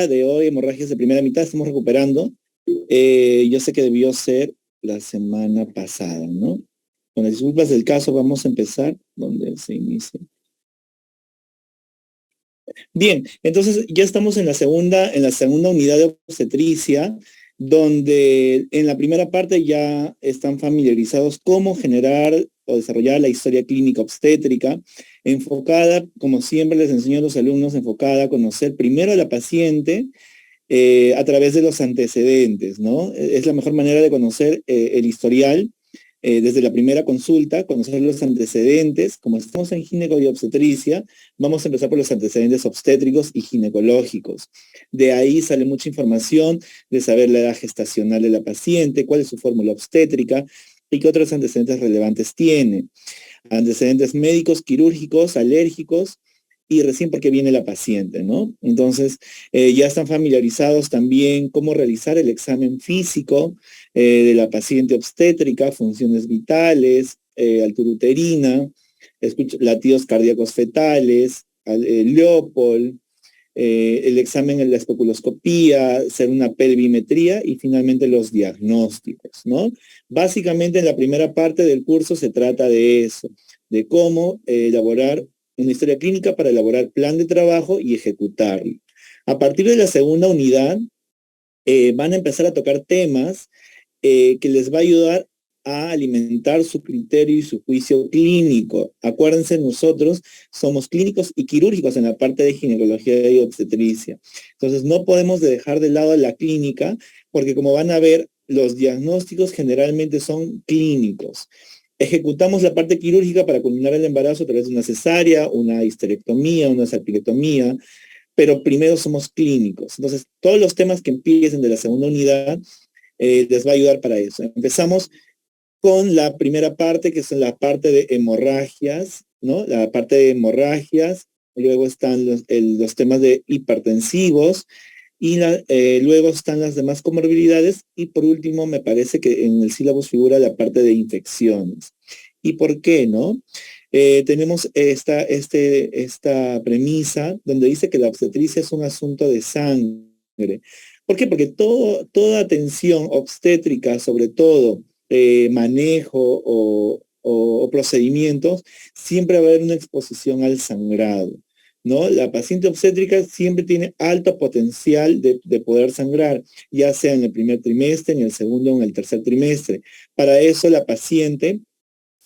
de hoy, hemorragias de primera mitad, estamos recuperando. Yo sé que debió ser la semana pasada, ¿no? Con las disculpas del caso, vamos a empezar donde se inicia. Bien, entonces ya estamos en la segunda unidad de obstetricia, donde en la primera parte ya están familiarizados cómo generar o desarrollar la historia clínica obstétrica, enfocada, como siempre les enseño a los alumnos, enfocada a conocer primero a la paciente, a través de los antecedentes, ¿no? Es la mejor manera de conocer el historial desde la primera consulta, conocer los antecedentes. Como estamos en gineco y obstetricia, vamos a empezar por los antecedentes obstétricos y ginecológicos. De ahí sale mucha información de saber la edad gestacional de la paciente, cuál es su fórmula obstétrica y qué otros antecedentes relevantes tiene. Antecedentes médicos, quirúrgicos, alérgicos, y recién porque viene la paciente, ¿no? Entonces, ya están familiarizados también cómo realizar el examen físico de la paciente obstétrica, funciones vitales, altura uterina, latidos cardíacos fetales, Leopold, el examen en la especuloscopía, hacer una pelvimetría y finalmente los diagnósticos, ¿no? Básicamente en la primera parte del curso se trata de eso, de cómo elaborar una historia clínica para elaborar plan de trabajo y ejecutarlo. A partir de la segunda unidad van a empezar a tocar temas que les va a ayudar a alimentar su criterio y su juicio clínico. Acuérdense, nosotros somos clínicos y quirúrgicos en la parte de ginecología y obstetricia. Entonces, no podemos dejar de lado la clínica, porque como van a ver, los diagnósticos generalmente son clínicos. Ejecutamos la parte quirúrgica para culminar el embarazo a través de una cesárea, una histerectomía, una salpingectomía, pero primero somos clínicos. Entonces, todos los temas que empiecen de la segunda unidad les va a ayudar para eso. Empezamos con la primera parte, que es la parte de hemorragias, ¿no? La parte de hemorragias, luego están los temas de hipertensivos, y luego están las demás comorbilidades, y por último me parece que en el sílabus figura la parte de infecciones. ¿Y por qué, no? Tenemos esta premisa donde dice que la obstetricia es un asunto de sangre. ¿Por qué? Porque toda atención obstétrica, sobre todo manejo o procedimientos, siempre va a haber una exposición al sangrado, ¿no? La paciente obstétrica siempre tiene alto potencial de poder sangrar, ya sea en el primer trimestre, en el segundo o en el tercer trimestre. Para eso la paciente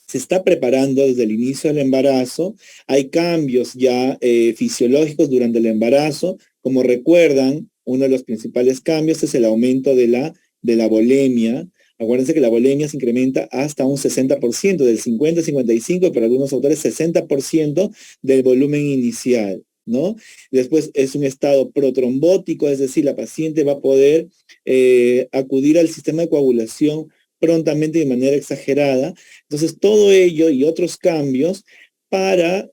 se está preparando desde el inicio del embarazo. Hay cambios ya fisiológicos durante el embarazo. Como recuerdan, uno de los principales cambios es el aumento de la volemia. Acuérdense que la volemia se incrementa hasta un 60%, del 50 a 55, para algunos autores 60% del volumen inicial, ¿no? Después es un estado protrombótico, es decir, la paciente va a poder acudir al sistema de coagulación prontamente y de manera exagerada. Entonces, todo ello y otros cambios para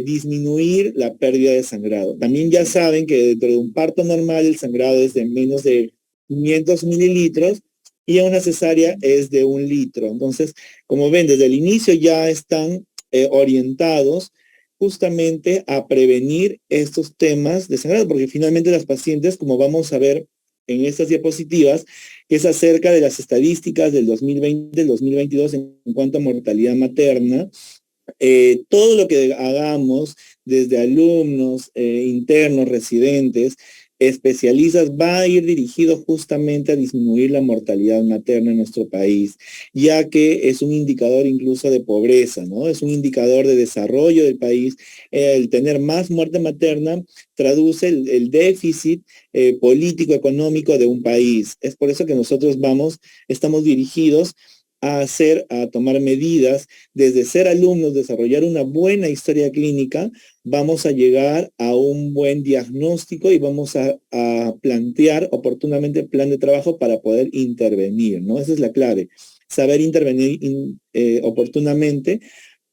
disminuir la pérdida de sangrado. También ya saben que dentro de un parto normal el sangrado es de menos de 500 mililitros y en una cesárea es de 1 litro. Entonces, como ven, desde el inicio ya están orientados justamente a prevenir estos temas de sangrado, porque finalmente las pacientes, como vamos a ver en estas diapositivas, que es acerca de las estadísticas del 2020, del 2022 en cuanto a mortalidad materna. Todo lo que hagamos, desde alumnos, internos, residentes, especialistas, va a ir dirigido justamente a disminuir la mortalidad materna en nuestro país, ya que es un indicador incluso de pobreza, ¿no? Es un indicador de desarrollo del país. El tener más muerte materna traduce el déficit político, económico de un país. Es por eso que nosotros estamos dirigidos a tomar medidas, desde ser alumnos, desarrollar una buena historia clínica, vamos a llegar a un buen diagnóstico y vamos a plantear oportunamente plan de trabajo para poder intervenir, ¿no? Esa es la clave, saber intervenir oportunamente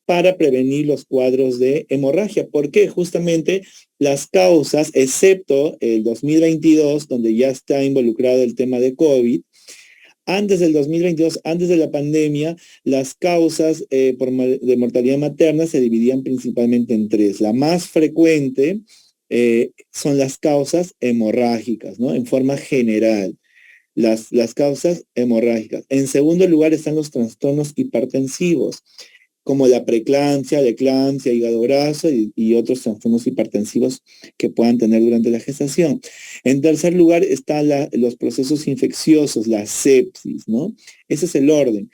para prevenir los cuadros de hemorragia, porque justamente las causas, excepto el 2022, donde ya está involucrado el tema de COVID, antes del 2022, antes de la pandemia, las causas de mortalidad materna se dividían principalmente en tres. La más frecuente son las causas hemorrágicas, ¿no? En forma general, las causas hemorrágicas. En segundo lugar están los trastornos hipertensivos, como la preeclampsia, la eclampsia, hígado graso y otros trastornos hipertensivos que puedan tener durante la gestación. En tercer lugar están los procesos infecciosos, la sepsis, ¿no? Ese es el orden.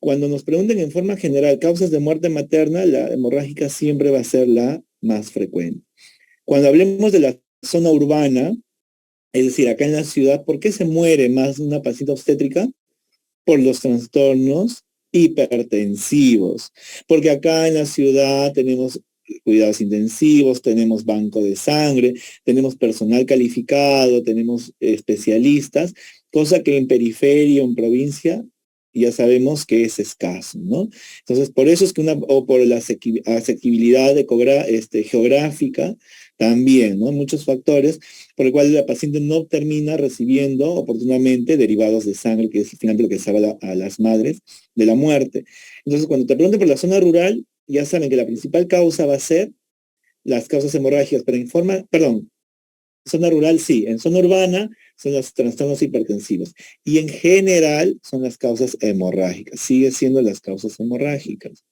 Cuando nos pregunten en forma general causas de muerte materna, la hemorrágica siempre va a ser la más frecuente. Cuando hablemos de la zona urbana, es decir, acá en la ciudad, ¿por qué se muere más una paciente obstétrica? Por los trastornos hipertensivos. Porque acá en la ciudad tenemos cuidados intensivos, tenemos banco de sangre, tenemos personal calificado, tenemos especialistas, cosa que en periferia, en provincia, ya sabemos que es escaso, ¿no? Entonces, por eso es que o por la asequibilidad geográfica, también, ¿no? Muchos factores por el cual la paciente no termina recibiendo oportunamente derivados de sangre, que es finalmente lo que salva a las madres de la muerte. Entonces, cuando te pregunten por la zona rural, ya saben que la principal causa va a ser las causas hemorrágicas, pero zona rural sí, en zona urbana son los trastornos hipertensivos y en general son las causas hemorrágicas, sigue siendo las causas hemorrágicas.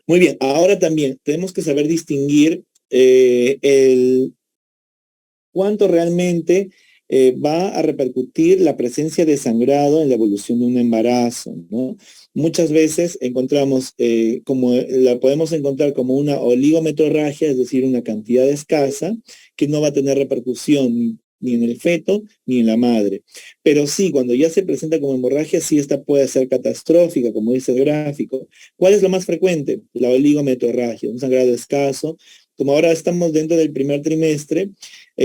Muy bien, ahora también tenemos que saber distinguir cuánto realmente va a repercutir la presencia de sangrado en la evolución de un embarazo, ¿no? Muchas veces encontramos, la podemos encontrar como una oligometrorragia, es decir, una cantidad escasa, que no va a tener repercusión ni en el feto ni en la madre. Pero sí, cuando ya se presenta como hemorragia, sí, esta puede ser catastrófica, como dice el gráfico. ¿Cuál es lo más frecuente? La oligometrorragia, un sangrado escaso. Como ahora estamos dentro del primer trimestre,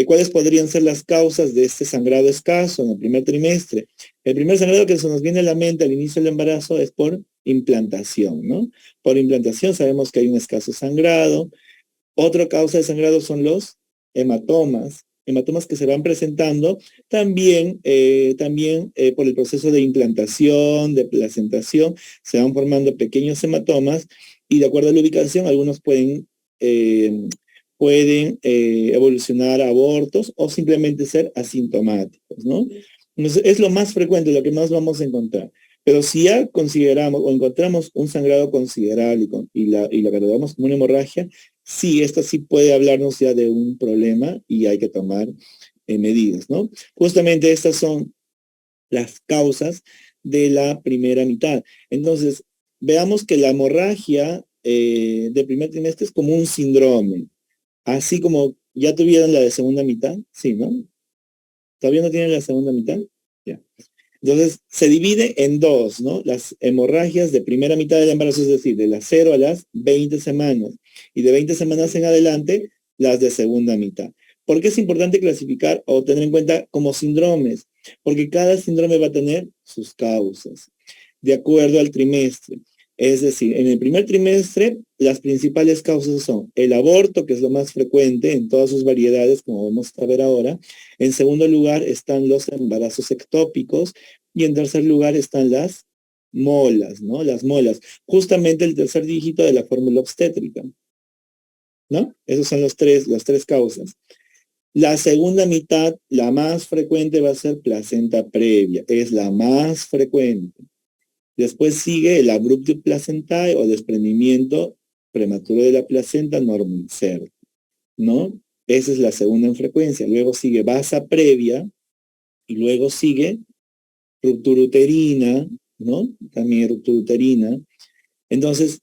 ¿cuáles podrían ser las causas de este sangrado escaso en el primer trimestre? El primer sangrado que se nos viene a la mente al inicio del embarazo es por implantación, ¿no? Por implantación sabemos que hay un escaso sangrado. Otra causa de sangrado son los hematomas que se van presentando también, por el proceso de implantación, de placentación, se van formando pequeños hematomas y de acuerdo a la ubicación, algunos pueden evolucionar a abortos o simplemente ser asintomáticos, ¿no? Entonces, es lo más frecuente, lo que más vamos a encontrar. Pero si ya consideramos o encontramos un sangrado considerable y lo catalogamos como una hemorragia, sí, esto sí puede hablarnos ya de un problema y hay que tomar medidas, ¿no? Justamente estas son las causas de la primera mitad. Entonces, veamos que la hemorragia de primer trimestre es como un síndrome. Así como ya tuvieron la de segunda mitad, sí, ¿no? ¿Todavía no tienen la segunda mitad? Ya. Entonces, se divide en dos, ¿no? Las hemorragias de primera mitad del embarazo, es decir, de las 0 a las 20 semanas. Y de 20 semanas en adelante, las de segunda mitad. ¿Por qué es importante clasificar o tener en cuenta como síndromes? Porque cada síndrome va a tener sus causas, de acuerdo al trimestre. Es decir, en el primer trimestre, las principales causas son el aborto, que es lo más frecuente en todas sus variedades, como vamos a ver ahora. En segundo lugar están los embarazos ectópicos. Y en tercer lugar están las molas, ¿no? Las molas. Justamente el tercer dígito de la fórmula obstétrica, ¿no? Esos son las tres causas. La segunda mitad, la más frecuente va a ser placenta previa. Es la más frecuente. Después sigue el abrupto placentae o desprendimiento prematuro de la placenta normoinserto, ¿no? Esa es la segunda en frecuencia. Luego sigue vasa previa y luego sigue ruptura uterina, ¿no? También ruptura uterina. Entonces,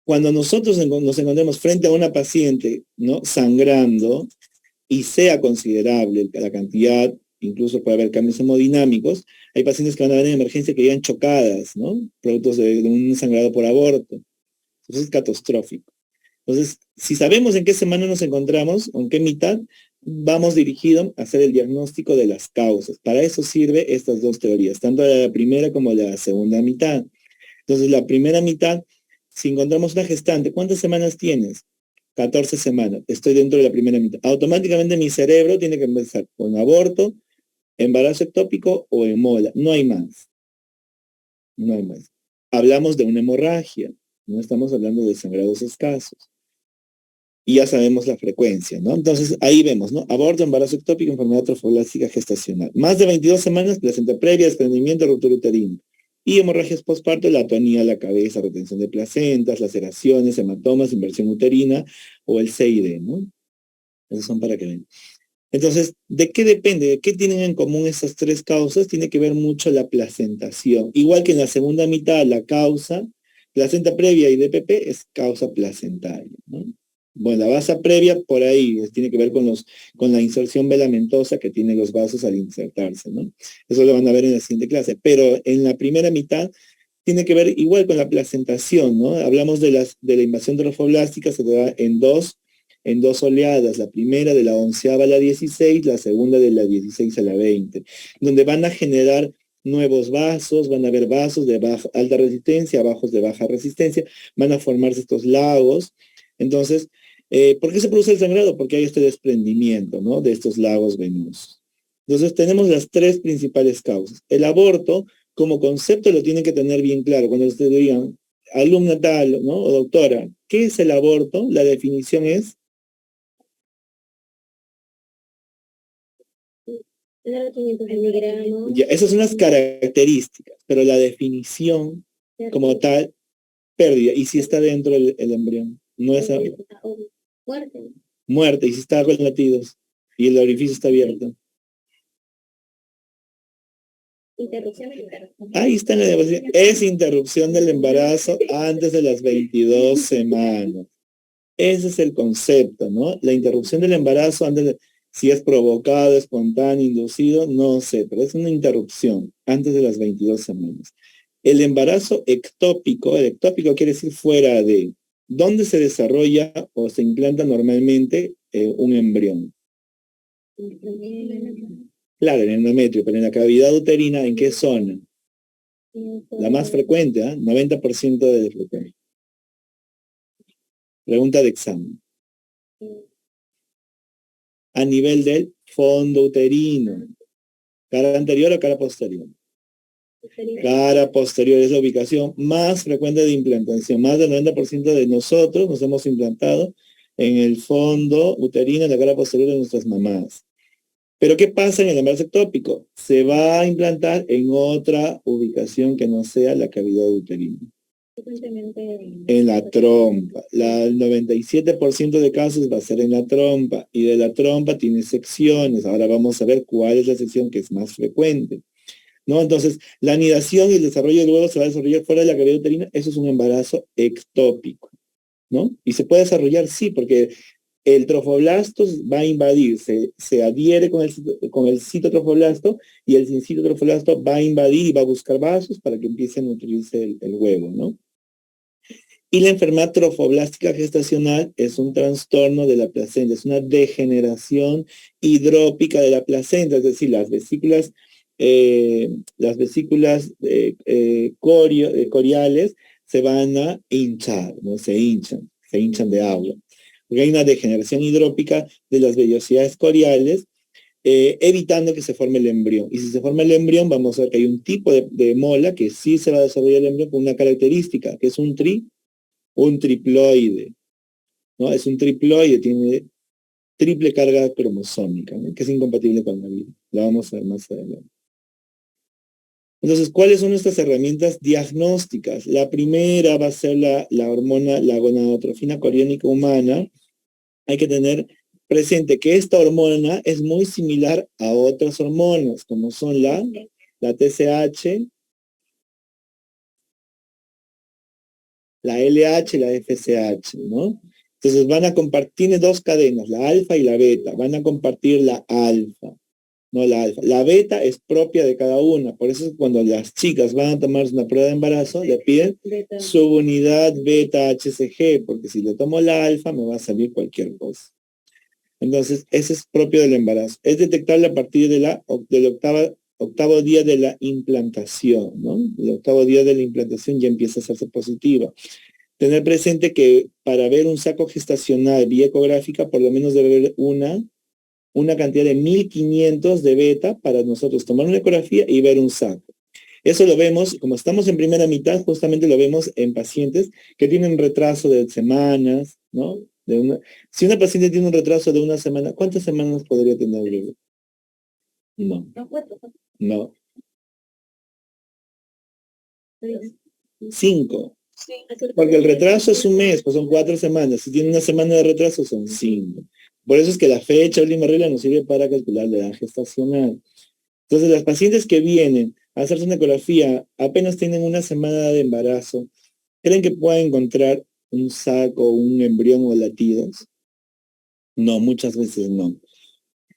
cuando nosotros nos encontremos frente a una paciente, ¿no? Sangrando y sea considerable la cantidad, incluso puede haber cambios hemodinámicos, hay pacientes que van a ver en emergencia que llegan chocadas, ¿no? Productos de un sangrado por aborto. Entonces es catastrófico. Entonces, si sabemos en qué semana nos encontramos, o en qué mitad, vamos dirigidos a hacer el diagnóstico de las causas. Para eso sirve estas dos teorías, tanto la primera como la segunda mitad. Entonces, la primera mitad, si encontramos una gestante, ¿cuántas semanas tienes? 14 semanas. Estoy dentro de la primera mitad. Automáticamente mi cerebro tiene que empezar con aborto, embarazo ectópico o hemola. No hay más. No hay más. Hablamos de una hemorragia. No estamos hablando de sangrados escasos. y ya sabemos la frecuencia, ¿no? Entonces, ahí vemos, ¿no? Aborto, embarazo ectópico, enfermedad trofoblástica gestacional. Más de 22 semanas, placenta previa, desprendimiento, ruptura uterina. Y hemorragias postparto, la atonía de la cabeza, retención de placentas, laceraciones, hematomas, inversión uterina o el CID, ¿no? Esos son para que vean. Entonces, ¿de qué depende? ¿De qué tienen en común estas tres causas? Tiene que ver mucho la placentación. Igual que en la segunda mitad, la causa, placenta previa y DPP es causa placentaria, ¿no? Bueno, la base previa por ahí tiene que ver con la inserción velamentosa que tienen los vasos al insertarse, ¿no? Eso lo van a ver en la siguiente clase. Pero en la primera mitad tiene que ver igual con la placentación, ¿no? Hablamos de la invasión trofoblástica, se da en dos oleadas, la primera de la 11ª a la 16, la segunda de la 16 a la 20, donde van a generar nuevos vasos, van a haber vasos de alta resistencia, vasos de baja resistencia, van a formarse estos lagos. Entonces, ¿por qué se produce el sangrado? Porque hay este desprendimiento, ¿no? De estos lagos venosos. Entonces, tenemos las tres principales causas. El aborto, como concepto, lo tienen que tener bien claro. Cuando ustedes digan, alumna tal, ¿no? O doctora, ¿qué es el aborto? La definición es ya, esas son las características, pero la definición como tal, pérdida. ¿Y si está dentro el embrión? No es muerte. Muerte, y si está con latidos, y el orificio está abierto. Interrupción del embarazo. Ahí está en la definición. Es interrupción del embarazo antes de las 22 semanas. Ese es el concepto, ¿no? La interrupción del embarazo antes de... Si es provocado, espontáneo, inducido, no sé, pero es una interrupción antes de las 22 semanas. El embarazo ectópico, el ectópico quiere decir fuera de, ¿dónde se desarrolla o se implanta normalmente un embrión? Claro, en el endometrio, pero en la cavidad uterina, ¿en qué zona? La más frecuente, ¿eh? 90% de frecuencia. Pregunta de examen. A nivel del fondo uterino. ¿Cara anterior o cara posterior? Cara posterior es la ubicación más frecuente de implantación. Más del 90% de nosotros nos hemos implantado en el fondo uterino, en la cara posterior de nuestras mamás. Pero ¿qué pasa en el embarazo ectópico? Se va a implantar en otra ubicación que no sea la cavidad uterina. En la trompa. El 97% de casos va a ser en la trompa. Y de la trompa tiene secciones. Ahora vamos a ver cuál es la sección que es más frecuente, ¿no? Entonces, la anidación y el desarrollo del huevo se va a desarrollar fuera de la cavidad uterina. Eso es un embarazo ectópico, ¿no? Y se puede desarrollar, sí, porque el trofoblasto va a invadir, se adhiere con el citotrofoblasto y el sincitotrofoblasto va a invadir y va a buscar vasos para que empiece a nutrirse el huevo, ¿no? Y la enfermedad trofoblástica gestacional es un trastorno de la placenta, es una degeneración hidrópica de la placenta, es decir, las vesículas coriales se van a hinchar, ¿no? Se hinchan de agua. Porque hay una degeneración hidrópica de las vellosidades coriales, evitando que se forme el embrión. Y si se forma el embrión, vamos a ver que hay un tipo de mola que sí se va a desarrollar el embrión con una característica, que es un triploide, ¿no? Es un triploide, tiene triple carga cromosómica, ¿no? Que es incompatible con la vida. La vamos a ver más adelante. Entonces, ¿cuáles son nuestras herramientas diagnósticas? La primera va a ser la hormona, la gonadotrofina coriónica humana. Hay que tener presente que esta hormona es muy similar a otras hormonas, como son la TSH, la LH, la FSH, ¿no? Entonces van a compartir, tiene dos cadenas, la alfa y la beta, van a compartir la alfa, no la alfa. La beta es propia de cada una, por eso cuando las chicas van a tomarse una prueba de embarazo, le piden subunidad beta HCG, porque si le tomo la alfa me va a salir cualquier cosa. Entonces, ese es propio del embarazo. Es detectable a partir del octavo día de la implantación, ¿no? El octavo día de la implantación ya empieza a hacerse positiva. Tener presente que para ver un saco gestacional vía ecográfica, por lo menos debe haber una cantidad de 1500 de beta para nosotros tomar una ecografía y ver un saco. Eso lo vemos, como estamos en primera mitad, justamente lo vemos en pacientes que tienen retraso de semanas, ¿no? Si una paciente tiene un retraso de una semana, ¿cuántas semanas podría tener el bebé? No. No. 5. Porque el retraso es un mes, pues son 4 semanas. Si tiene una semana de retraso, son 5. Por eso es que la fecha, última regla, nos sirve para calcular la edad gestacional. Entonces, las pacientes que vienen a hacerse una ecografía apenas tienen una semana de embarazo, ¿creen que pueden encontrar un saco, un embrión o latidos? No, muchas veces no.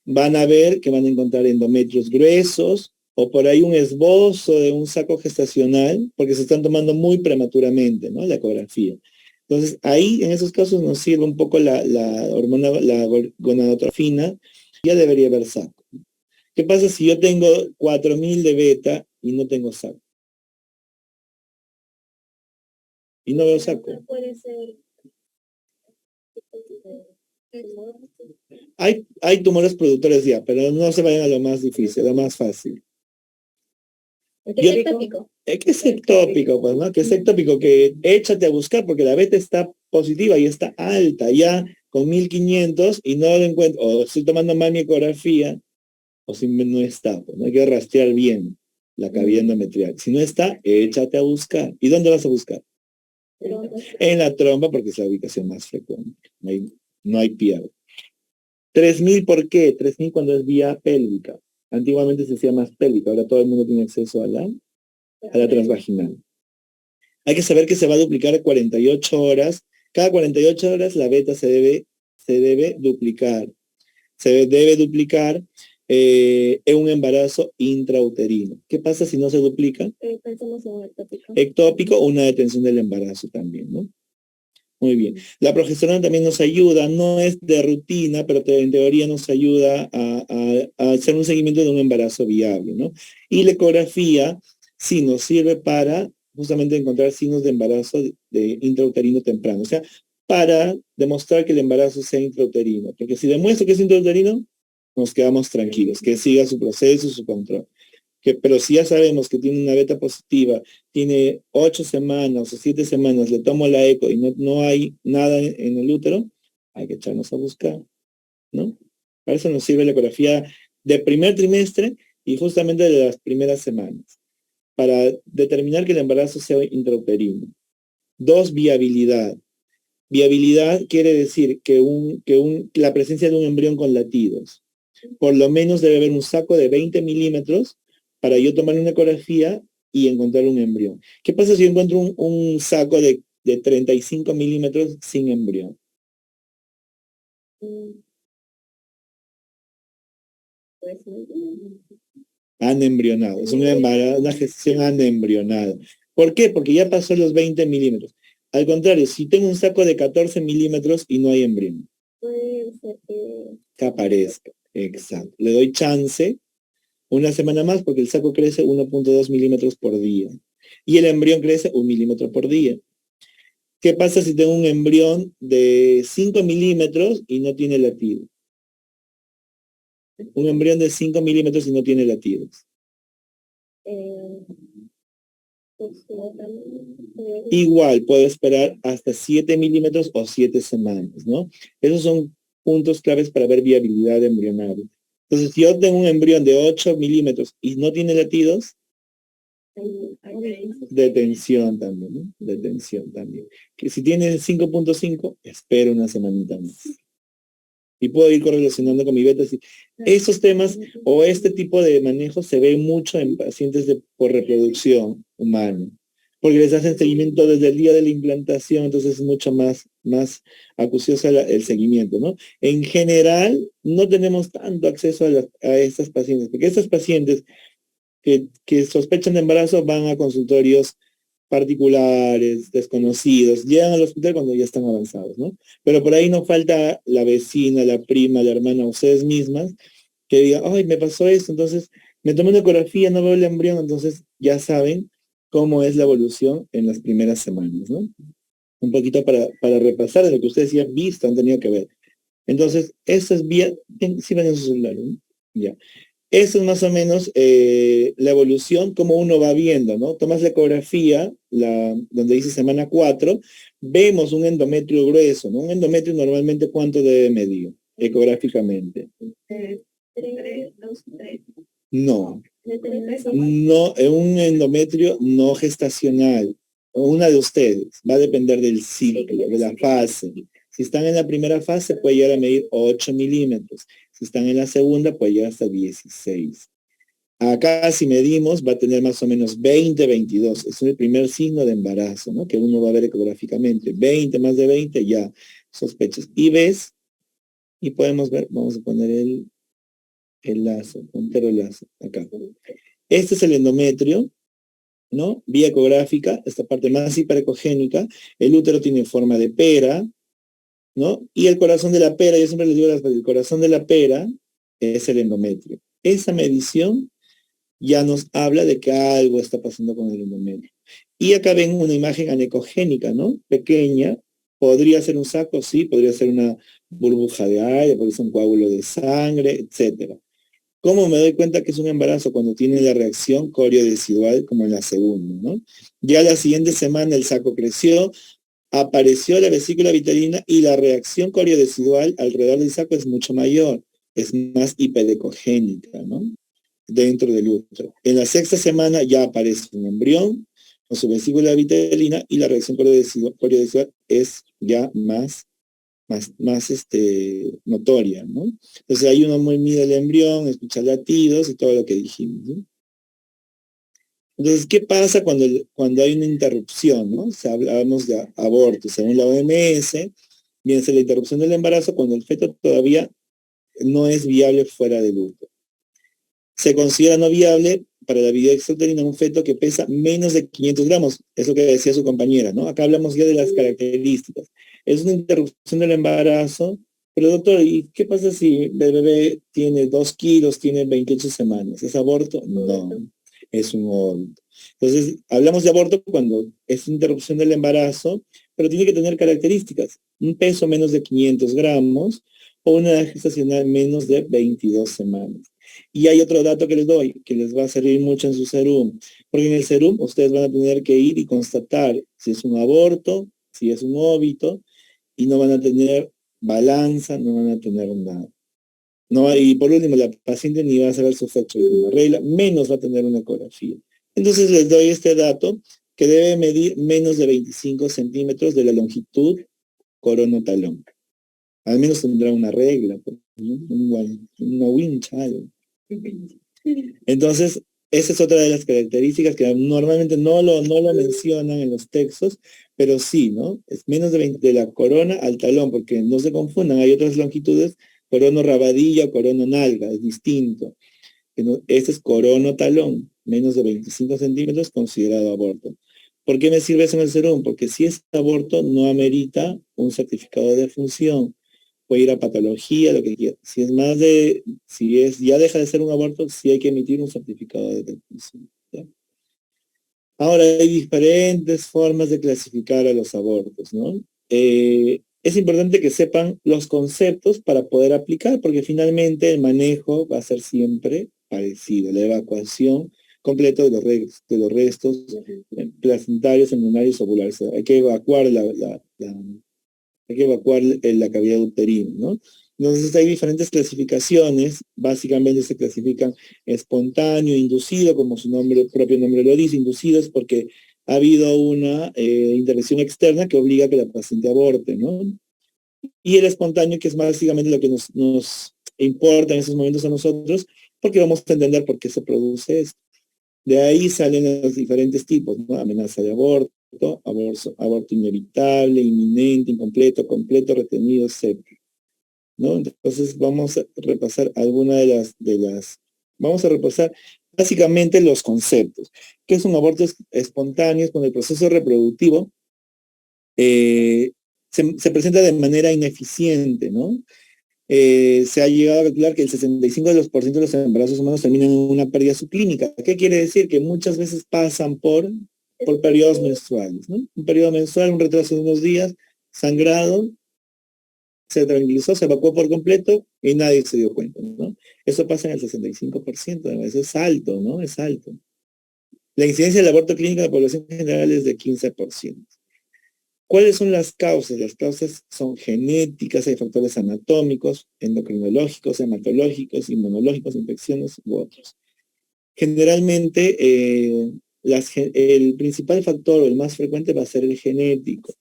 Van a ver que van a encontrar endometrios gruesos o por ahí un esbozo de un saco gestacional, porque se están tomando muy prematuramente, ¿no? La ecografía. Entonces, ahí en esos casos nos sirve un poco la hormona, la gonadotrofina, ya debería haber saco. ¿Qué pasa si yo tengo 4000 de beta y no tengo saco? Y no veo saco. Puede ser. Hay tumores productores ya, pero no se vayan a lo más difícil, lo más fácil. ¿Qué es ectópico? ¿Qué es ectópico? Pues, ¿no? ¿Qué es ectópico? Que échate a buscar porque la beta está positiva y está alta ya con 1500 y no lo encuentro, o estoy tomando mal mi ecografía, o si no está, pues no hay que rastrear bien la cavidad endometrial. Si no está, échate a buscar. ¿Y dónde vas a buscar? En la trompa porque es la ubicación más frecuente. No hay pierde. 3000, ¿por qué? 3000 cuando es vía pélvica. Antiguamente se decía más pélvica, ahora todo el mundo tiene acceso a la transvaginal. Hay que saber que se va a duplicar 48 horas. Cada 48 horas la beta se debe duplicar. Se debe duplicar en un embarazo intrauterino. ¿Qué pasa si no se duplica? Pensamos en ectópico. Ectópico o una detención del embarazo también, ¿no? Muy bien. La progesterona también nos ayuda, no es de rutina, pero en teoría nos ayuda a hacer un seguimiento de un embarazo viable, ¿no? Y la ecografía sí nos sirve para justamente encontrar signos de embarazo de intrauterino temprano, o sea, para demostrar que el embarazo sea intrauterino, porque si demuestra que es intrauterino, nos quedamos tranquilos, que siga su proceso, su control. Pero si ya sabemos que tiene una beta positiva, tiene 8 semanas o 7 semanas, le tomo la eco y no hay nada en el útero, hay que echarnos a buscar, ¿no? Para eso nos sirve la ecografía de primer trimestre y justamente de las primeras semanas, para determinar que el embarazo sea intrauterino. 2, viabilidad. Viabilidad quiere decir que la presencia de un embrión con latidos. Por lo menos debe haber un saco de 20 milímetros para yo tomar una ecografía y encontrar un embrión. ¿Qué pasa si yo encuentro un saco de 35 milímetros sin embrión? Anembrionado. Es una gestación anembrionada. ¿Por qué? Porque ya pasó los 20 milímetros. Al contrario, si tengo un saco de 14 milímetros y no hay embrión. Puede ser que aparezca. Exacto. Le doy chance una semana más porque el saco crece 1.2 milímetros por día. Y el embrión crece 1 milímetro por día. ¿Qué pasa si tengo un embrión de 5 milímetros y no tiene latido? Un embrión de 5 milímetros y no tiene latidos. Igual, puedo esperar hasta 7 milímetros o 7 semanas, ¿no? Esos son puntos claves para ver viabilidad embrionaria. Entonces, si yo tengo un embrión de 8 milímetros y no tiene latidos, detención también, ¿no? Detención también. Que si tiene 5.5, espero una semanita más. Y puedo ir correlacionando con mi beta. Esos temas o este tipo de manejo se ve mucho en pacientes por reproducción humana, porque les hacen seguimiento desde el día de la implantación, entonces es mucho más acucioso el seguimiento, ¿no? En general, no tenemos tanto acceso a estas pacientes, porque estas pacientes que sospechan de embarazo van a consultorios particulares, desconocidos, llegan al hospital cuando ya están avanzados, ¿no? Pero por ahí no falta la vecina, la prima, la hermana, ustedes mismas, que digan, ay, me pasó esto, entonces me tomé una ecografía, no veo el embrión, entonces ya saben cómo es la evolución en las primeras semanas, ¿no? Un poquito para repasar de lo que ustedes ya han visto, han tenido que ver. Entonces, eso es bien, si ven en su celular, ¿no? Ya. Eso es más o menos la evolución, como uno va viendo, ¿no? Tomas la ecografía, donde dice semana 4, vemos un endometrio grueso, ¿no? Un endometrio normalmente, ¿cuánto debe medir ecográficamente? No, no, un endometrio no gestacional, o una de ustedes, va a depender del ciclo, de la fase. Si están en la primera fase, puede llegar a medir 8 milímetros. Si están en la segunda, puede llegar hasta 16. Acá, si medimos, va a tener más o menos 20, 22. Es el primer signo de embarazo, ¿no? Que uno va a ver ecográficamente. 20, más de 20, ya sospechas. Y ves, y podemos ver, vamos a poner el lazo, puntero lazo, acá. Este es el endometrio, ¿no? Vía ecográfica, esta parte más hiperecogénica. El útero tiene forma de pera, ¿no? Y el corazón de la pera, yo siempre les digo, el corazón de la pera es el endometrio. Esa medición ya nos habla de que algo está pasando con el endometrio. Y acá ven una imagen anecogénica, ¿no? Pequeña. Podría ser un saco, sí, podría ser una burbuja de aire, podría ser un coágulo de sangre, etcétera. ¿Cómo me doy cuenta que es un embarazo? Cuando tiene la reacción coriodecidual como en la segunda, ¿no? Ya la siguiente semana el saco creció, apareció la vesícula vitelina y la reacción coriodecidual alrededor del saco es mucho mayor, es más hiperecogénica, ¿no? Dentro del útero. En la sexta semana ya aparece un embrión con su vesícula vitelina y la reacción coriodecidual es ya más notoria, ¿no? Entonces ahí uno muy mide el embrión, escucha latidos y todo lo que dijimos, ¿no? Entonces, ¿qué pasa cuando hay una interrupción, ¿no? O sea, hablamos de aborto, según la OMS, viene a ser la interrupción del embarazo cuando el feto todavía no es viable fuera del útero. Se considera no viable para la vida extrauterina un feto que pesa menos de 500 gramos, es lo que decía su compañera, ¿no? Acá hablamos ya de las características. Es una interrupción del embarazo, pero doctor, ¿y qué pasa si el bebé tiene 2 kilos, tiene 28 semanas? ¿Es aborto? No, es un aborto. Entonces, hablamos de aborto cuando es interrupción del embarazo, pero tiene que tener características. Un peso menos de 500 gramos o una edad gestacional menos de 22 semanas. Y hay otro dato que les doy, que les va a servir mucho en su serum, porque en el serum ustedes van a tener que ir y constatar si es un aborto, si es un óbito, y no van a tener balanza, no van a tener nada. No, y por último, la paciente ni va a saber su fecha de una regla, menos va a tener una ecografía. Entonces les doy este dato, que debe medir menos de 25 centímetros de la longitud coronotalón. Al menos tendrá una regla, una wincha, algo. Entonces, esa es otra de las características que normalmente no lo mencionan en los textos, pero sí, ¿no? Es menos de 20 de la corona al talón, porque no se confundan, hay otras longitudes, corono rabadilla o corono nalga, es distinto. Este es corono talón, menos de 25 centímetros, considerado aborto. ¿Por qué me sirve eso en el serum? Porque si es aborto, no amerita un certificado de defunción. Puede ir a patología, lo que quiera. Ya deja de ser un aborto, sí hay que emitir un certificado de defunción. ¿Ya? Ahora, hay diferentes formas de clasificar a los abortos, ¿no? Es importante que sepan los conceptos para poder aplicar, porque finalmente el manejo va a ser siempre parecido. La evacuación completa de los restos placentarios, embrionarios, ovulares. Hay que evacuar hay que evacuar la cavidad uterina, ¿no? Entonces hay diferentes clasificaciones, básicamente se clasifican espontáneo, inducido, como su propio nombre lo dice, inducidos porque ha habido una intervención externa que obliga a que la paciente aborte, ¿no? Y el espontáneo, que es básicamente lo que nos importa en esos momentos a nosotros, porque vamos a entender por qué se produce esto. De ahí salen los diferentes tipos, ¿no? Amenaza de aborto, aborto inevitable, inminente, incompleto, completo, retenido, etc. ¿No? Entonces vamos a repasar vamos a repasar básicamente los conceptos. ¿Qué es un aborto espontáneo? Cuando el proceso reproductivo se presenta de manera ineficiente, ¿no? Se ha llegado a calcular que el 65% de los embarazos humanos terminan en una pérdida subclínica. ¿Qué quiere decir? Que muchas veces pasan por periodos menstruales, ¿no? Un periodo menstrual, un retraso de unos días, sangrado, se tranquilizó, se evacuó por completo y nadie se dio cuenta, ¿no? Eso pasa en el 65%, eso es alto, ¿no? Es alto. La incidencia del aborto clínico en la población general es de 15%. ¿Cuáles son las causas? Las causas son genéticas, hay factores anatómicos, endocrinológicos, hematológicos, inmunológicos, infecciones u otros. Generalmente, el principal factor o el más frecuente va a ser el genético.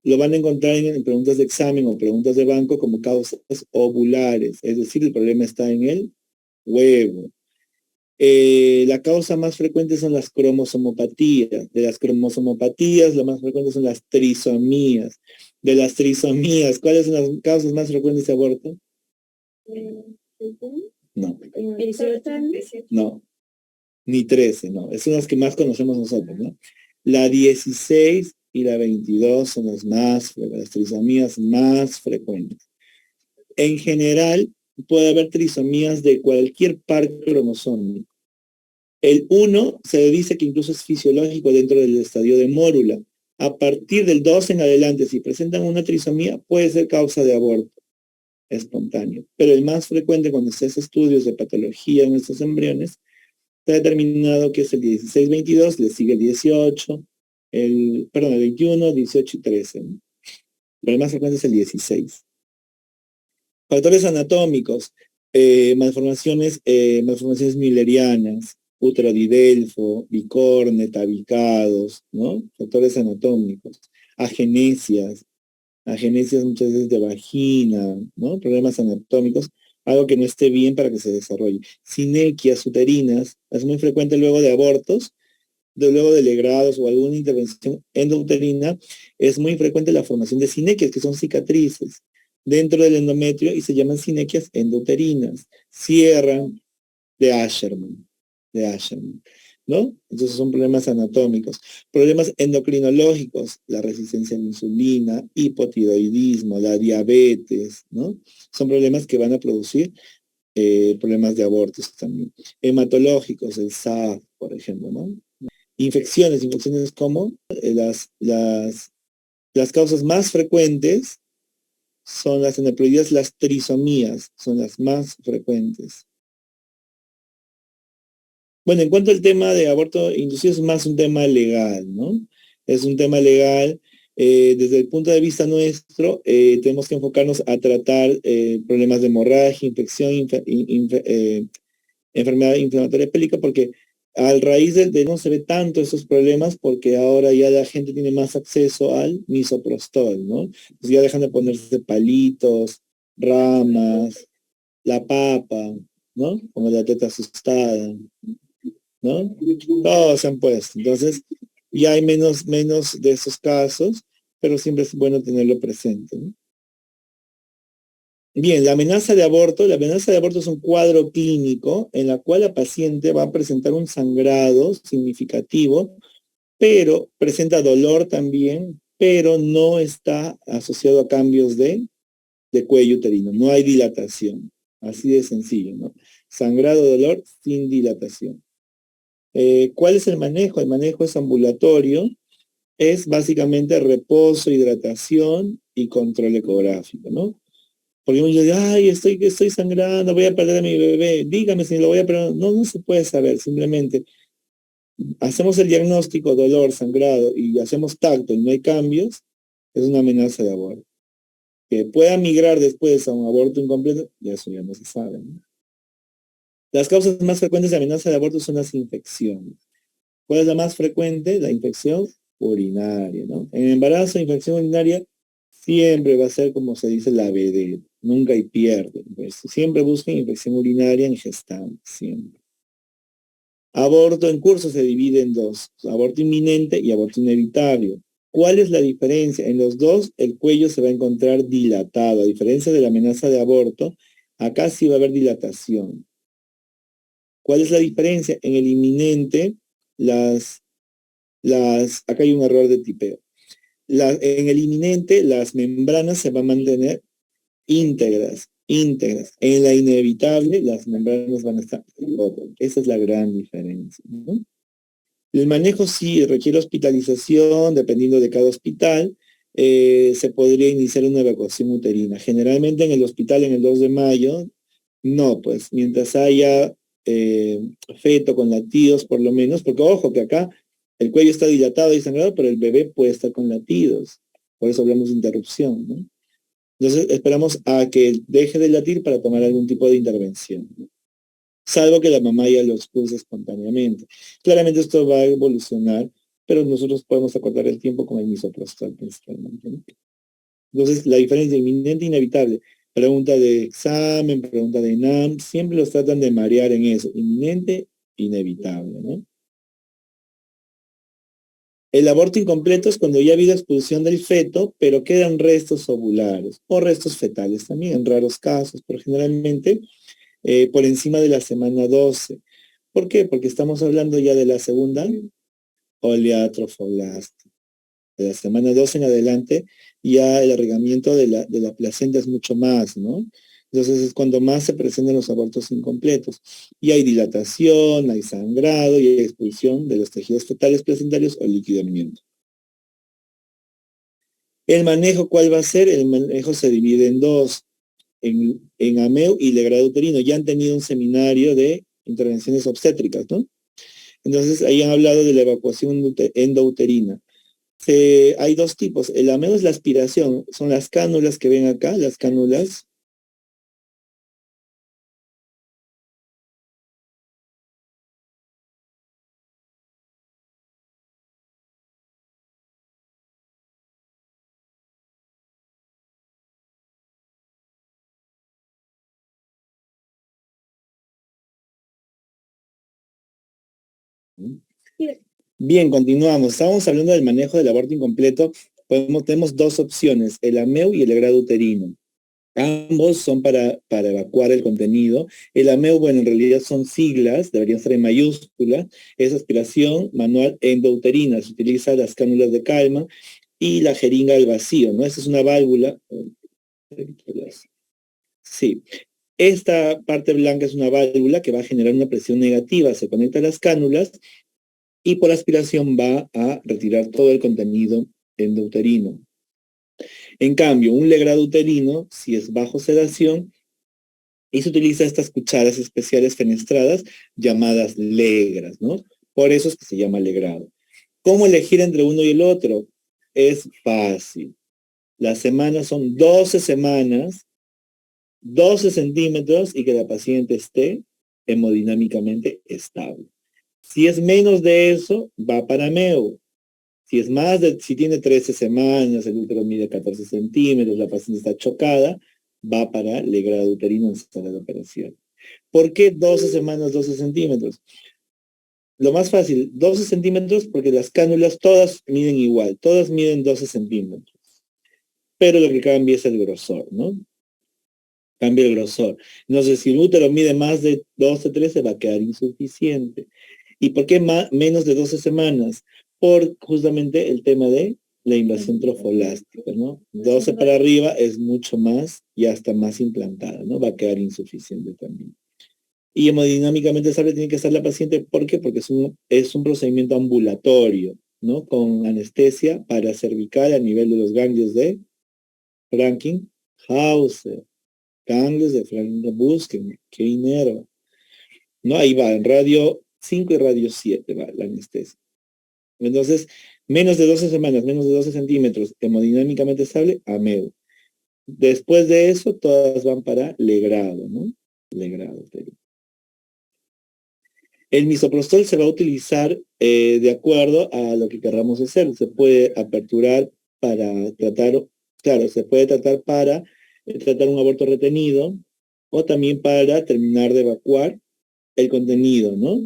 Lo van a encontrar en preguntas de examen o preguntas de banco como causas ovulares, es decir, el problema está en el huevo. La causa más frecuente son las cromosomopatías. De las cromosomopatías, lo más frecuente son las trisomías. De las trisomías, ¿cuáles son las causas más frecuentes de aborto? No. No. Ni 13, no. Son las que más conocemos nosotros, ¿no? La 16 y la 22 son las trisomías más frecuentes. En general, puede haber trisomías de cualquier par cromosómico. El 1 se dice que incluso es fisiológico dentro del estadio de mórula. A partir del 2 en adelante, si presentan una trisomía, puede ser causa de aborto espontáneo. Pero el más frecuente cuando se hace estudios de patología en estos embriones, está determinado que es el 16-22, le sigue el 18, el 21, 18 y 13. ¿No? Pero el más frecuente es el 16. Factores anatómicos, malformaciones müllerianas, útero didelfo, bicorne, tabicados, ¿no? Factores anatómicos, agenesias muchas veces de vagina, ¿no? Problemas anatómicos, algo que no esté bien para que se desarrolle. Sinequias uterinas, es muy frecuente luego de abortos, luego de legrados o alguna intervención endouterina, es muy frecuente la formación de sinequias, que son cicatrices dentro del endometrio y se llaman sinequias endouterinas. Cierran de Asherman, ¿no? Entonces son problemas anatómicos. Problemas endocrinológicos, la resistencia a la insulina, hipotiroidismo, la diabetes, ¿no? Son problemas que van a producir problemas de abortos también. Hematológicos, el SAF, por ejemplo, ¿no? Infecciones como las causas más frecuentes son las aneuploidías, las trisomías, son las más frecuentes. Bueno, en cuanto al tema de aborto inducido, es más un tema legal, ¿no? Es un tema legal. Desde el punto de vista nuestro, tenemos que enfocarnos a tratar problemas de hemorragia, infección, enfermedad inflamatoria pélvica, porque al raíz de no se ve tanto esos problemas, porque ahora ya la gente tiene más acceso al misoprostol, ¿no? Pues ya dejan de ponerse palitos, ramas, la papa, ¿no? Como la teta asustada, ¿no? Todos se han puesto. Entonces, ya hay menos de esos casos, pero siempre es bueno tenerlo presente, ¿no? Bien, la amenaza de aborto es un cuadro clínico en la cual la paciente va a presentar un sangrado significativo, pero presenta dolor también, pero no está asociado a cambios de cuello uterino, no hay dilatación, así de sencillo, ¿no? Sangrado, dolor, sin dilatación. ¿Cuál es el manejo? El manejo es ambulatorio, es básicamente reposo, hidratación y control ecográfico, ¿no? Porque uno dice, ay, estoy sangrando, voy a perder a mi bebé, dígame si lo voy a perder. No, no se puede saber, simplemente hacemos el diagnóstico, dolor, sangrado, y hacemos tacto y no hay cambios, es una amenaza de aborto. Que pueda migrar después a un aborto incompleto, ya eso ya no se sabe, ¿no? Las causas más frecuentes de amenaza de aborto son las infecciones. ¿Cuál es la más frecuente? La infección urinaria, ¿no? En embarazo, infección urinaria siempre va a ser, como se dice, la vedette. Nunca hay pierde. Pues, siempre busquen infección urinaria en gestantes, siempre. Aborto en curso se divide en dos, aborto inminente y aborto inevitable. ¿Cuál es la diferencia? En los dos, el cuello se va a encontrar dilatado. A diferencia de la amenaza de aborto, acá sí va a haber dilatación. ¿Cuál es la diferencia? En el inminente, acá hay un error de tipeo. En el inminente, las membranas se van a mantener íntegras. En la inevitable, las membranas van a estar rotas. Esa es la gran diferencia, ¿no? El manejo sí requiere hospitalización, dependiendo de cada hospital. se podría iniciar una evacuación uterina. Generalmente en el hospital en el 2 de mayo, no, pues mientras haya feto con latidos por lo menos, porque ojo que acá el cuello está dilatado y sangrado, pero el bebé puede estar con latidos. Por eso hablamos de interrupción, ¿no? Entonces esperamos a que deje de latir para tomar algún tipo de intervención, ¿no? Salvo que la mamá ya lo expulse espontáneamente. Claramente esto va a evolucionar, pero nosotros podemos acortar el tiempo con el misoprostol principalmente, ¿no? Entonces, la diferencia inminente e inevitable. Pregunta de examen, pregunta de NAM, siempre los tratan de marear en eso. Inminente, inevitable, ¿no? El aborto incompleto es cuando ya ha habido expulsión del feto, pero quedan restos ovulares o restos fetales también, en raros casos, pero generalmente por encima de la semana 12. ¿Por qué? Porque estamos hablando ya de la segunda oleatrofolastia. De la semana 12 en adelante, ya el arregamiento de la placenta es mucho más, ¿no? Entonces es cuando más se presentan los abortos incompletos. Y hay dilatación, hay sangrado y hay expulsión de los tejidos fetales, placentarios o líquido amniótico. El manejo, ¿cuál va a ser? El manejo se divide en dos, en AMEU y legrado uterino. Ya han tenido un seminario de intervenciones obstétricas, ¿no? Entonces ahí han hablado de la evacuación endouterina. Hay dos tipos. El ameo es la aspiración, son las cánulas que ven acá, las cánulas. Bien, continuamos. Estábamos hablando del manejo del aborto incompleto. Tenemos dos opciones, el ameo y el legrado uterino. Ambos son para evacuar el contenido. El AMEU, bueno, en realidad son siglas, deberían ser en mayúscula. Es aspiración manual endouterina. Se utiliza las cánulas de calma y la jeringa al vacío, ¿no? Esa es una válvula. Sí. Esta parte blanca es una válvula que va a generar una presión negativa. Se conecta a las cánulas y por aspiración va a retirar todo el contenido endouterino. En cambio, un legrado uterino, si es bajo sedación, y se utiliza estas cucharas especiales fenestradas llamadas legras, ¿no? Por eso es que se llama legrado. ¿Cómo elegir entre uno y el otro? Es fácil. Las semanas son 12 semanas, 12 centímetros y que la paciente esté hemodinámicamente estable. Si es menos de eso, va para MEO. Si es más si tiene 13 semanas, el útero mide 14 centímetros, la paciente está chocada, va para legrado uterino en sala de operación. ¿Por qué 12 semanas, 12 centímetros? Lo más fácil, 12 centímetros porque las cánulas todas miden igual, todas miden 12 centímetros. Pero lo que cambia es el grosor, ¿no? Cambia el grosor. Entonces, si el útero mide más de 12, 13, va a quedar insuficiente. ¿Y por qué menos de 12 semanas? Por justamente el tema de la invasión trofolástica, ¿no? 12 para arriba es mucho más y hasta más implantada, ¿no? Va a quedar insuficiente también. Y hemodinámicamente estable tiene que estar la paciente, ¿por qué? Porque es un procedimiento ambulatorio, ¿no? Con anestesia paracervical a nivel de los ganglios de Franklin-Hauser, ganglios de Franklin-Buschke, que inerva. ¿No? Ahí va, en radio 5 y radio 7 va la anestesia. Entonces, menos de 12 semanas, menos de 12 centímetros, hemodinámicamente estable, AMEU. Después de eso, todas van para legrado, ¿no? Legrado. El misoprostol se va a utilizar de acuerdo a lo que querramos hacer. Se puede aperturar para tratar, claro, se puede tratar para tratar un aborto retenido o también para terminar de evacuar el contenido, ¿no?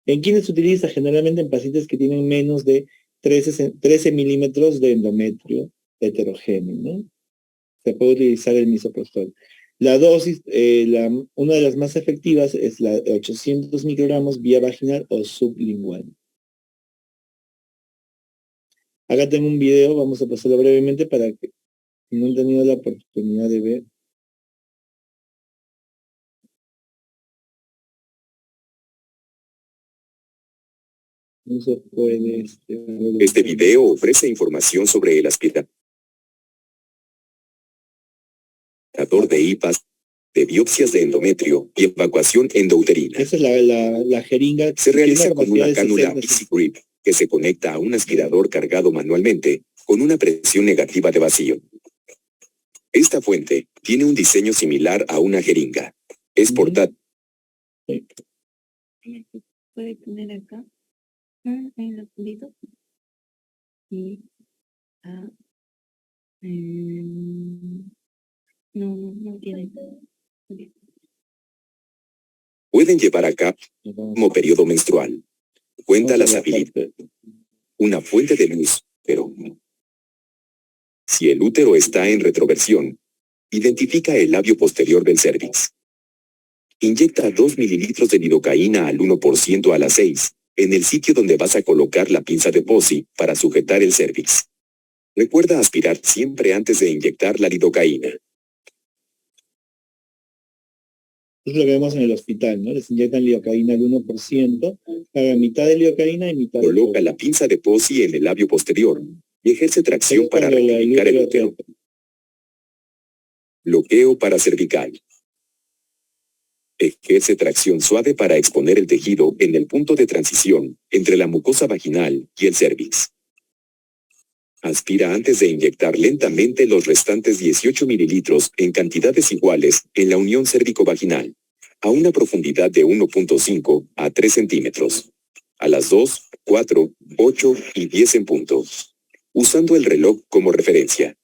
¿En quiénes se utiliza? Generalmente en pacientes que tienen menos de 13 milímetros de endometrio heterogéneo, ¿no? Se puede utilizar el misoprostol. La dosis, una de las más efectivas es la de 800 microgramos vía vaginal o sublingual. Acá tengo un video, vamos a pasarlo brevemente para que no han tenido la oportunidad de ver. No se puede. Este video ofrece información sobre el aspirante. de IPAS, de biopsias de endometrio y evacuación endouterina. Esa es la jeringa. Se realiza con una de cánula 60. Easy Grip, que se conecta a un aspirador cargado manualmente, con una presión negativa de vacío. Esta fuente tiene un diseño similar a una jeringa. Es portátil. Puede poner acá. En los puntitos. Y no tiene. Pueden llevar a cabo como periodo menstrual. Cuenta las habilidades. Una fuente de luz, pero si el útero está en retroversión, identifica el labio posterior del cérvix. Inyecta 2 mililitros de lidocaína al 1% a las 6, en el sitio donde vas a colocar la pinza de POSI para sujetar el cérvix. Recuerda aspirar siempre antes de inyectar la lidocaína. Es lo que vemos en el hospital, ¿no? Les inyectan lidocaína al 1%, haga mitad de lidocaína y mitad de Coloca la pinza de POSI en el labio posterior y ejerce tracción para rectificar el útero. Bloqueo paracervical. Ejerce tracción suave para exponer el tejido en el punto de transición entre la mucosa vaginal y el cérvix. Aspira antes de inyectar lentamente los restantes 18 mililitros en cantidades iguales en la unión cérvico-vaginal, a una profundidad de 1.5 a 3 centímetros, a las 2, 4, 8 y 10 en punto, usando el reloj como referencia.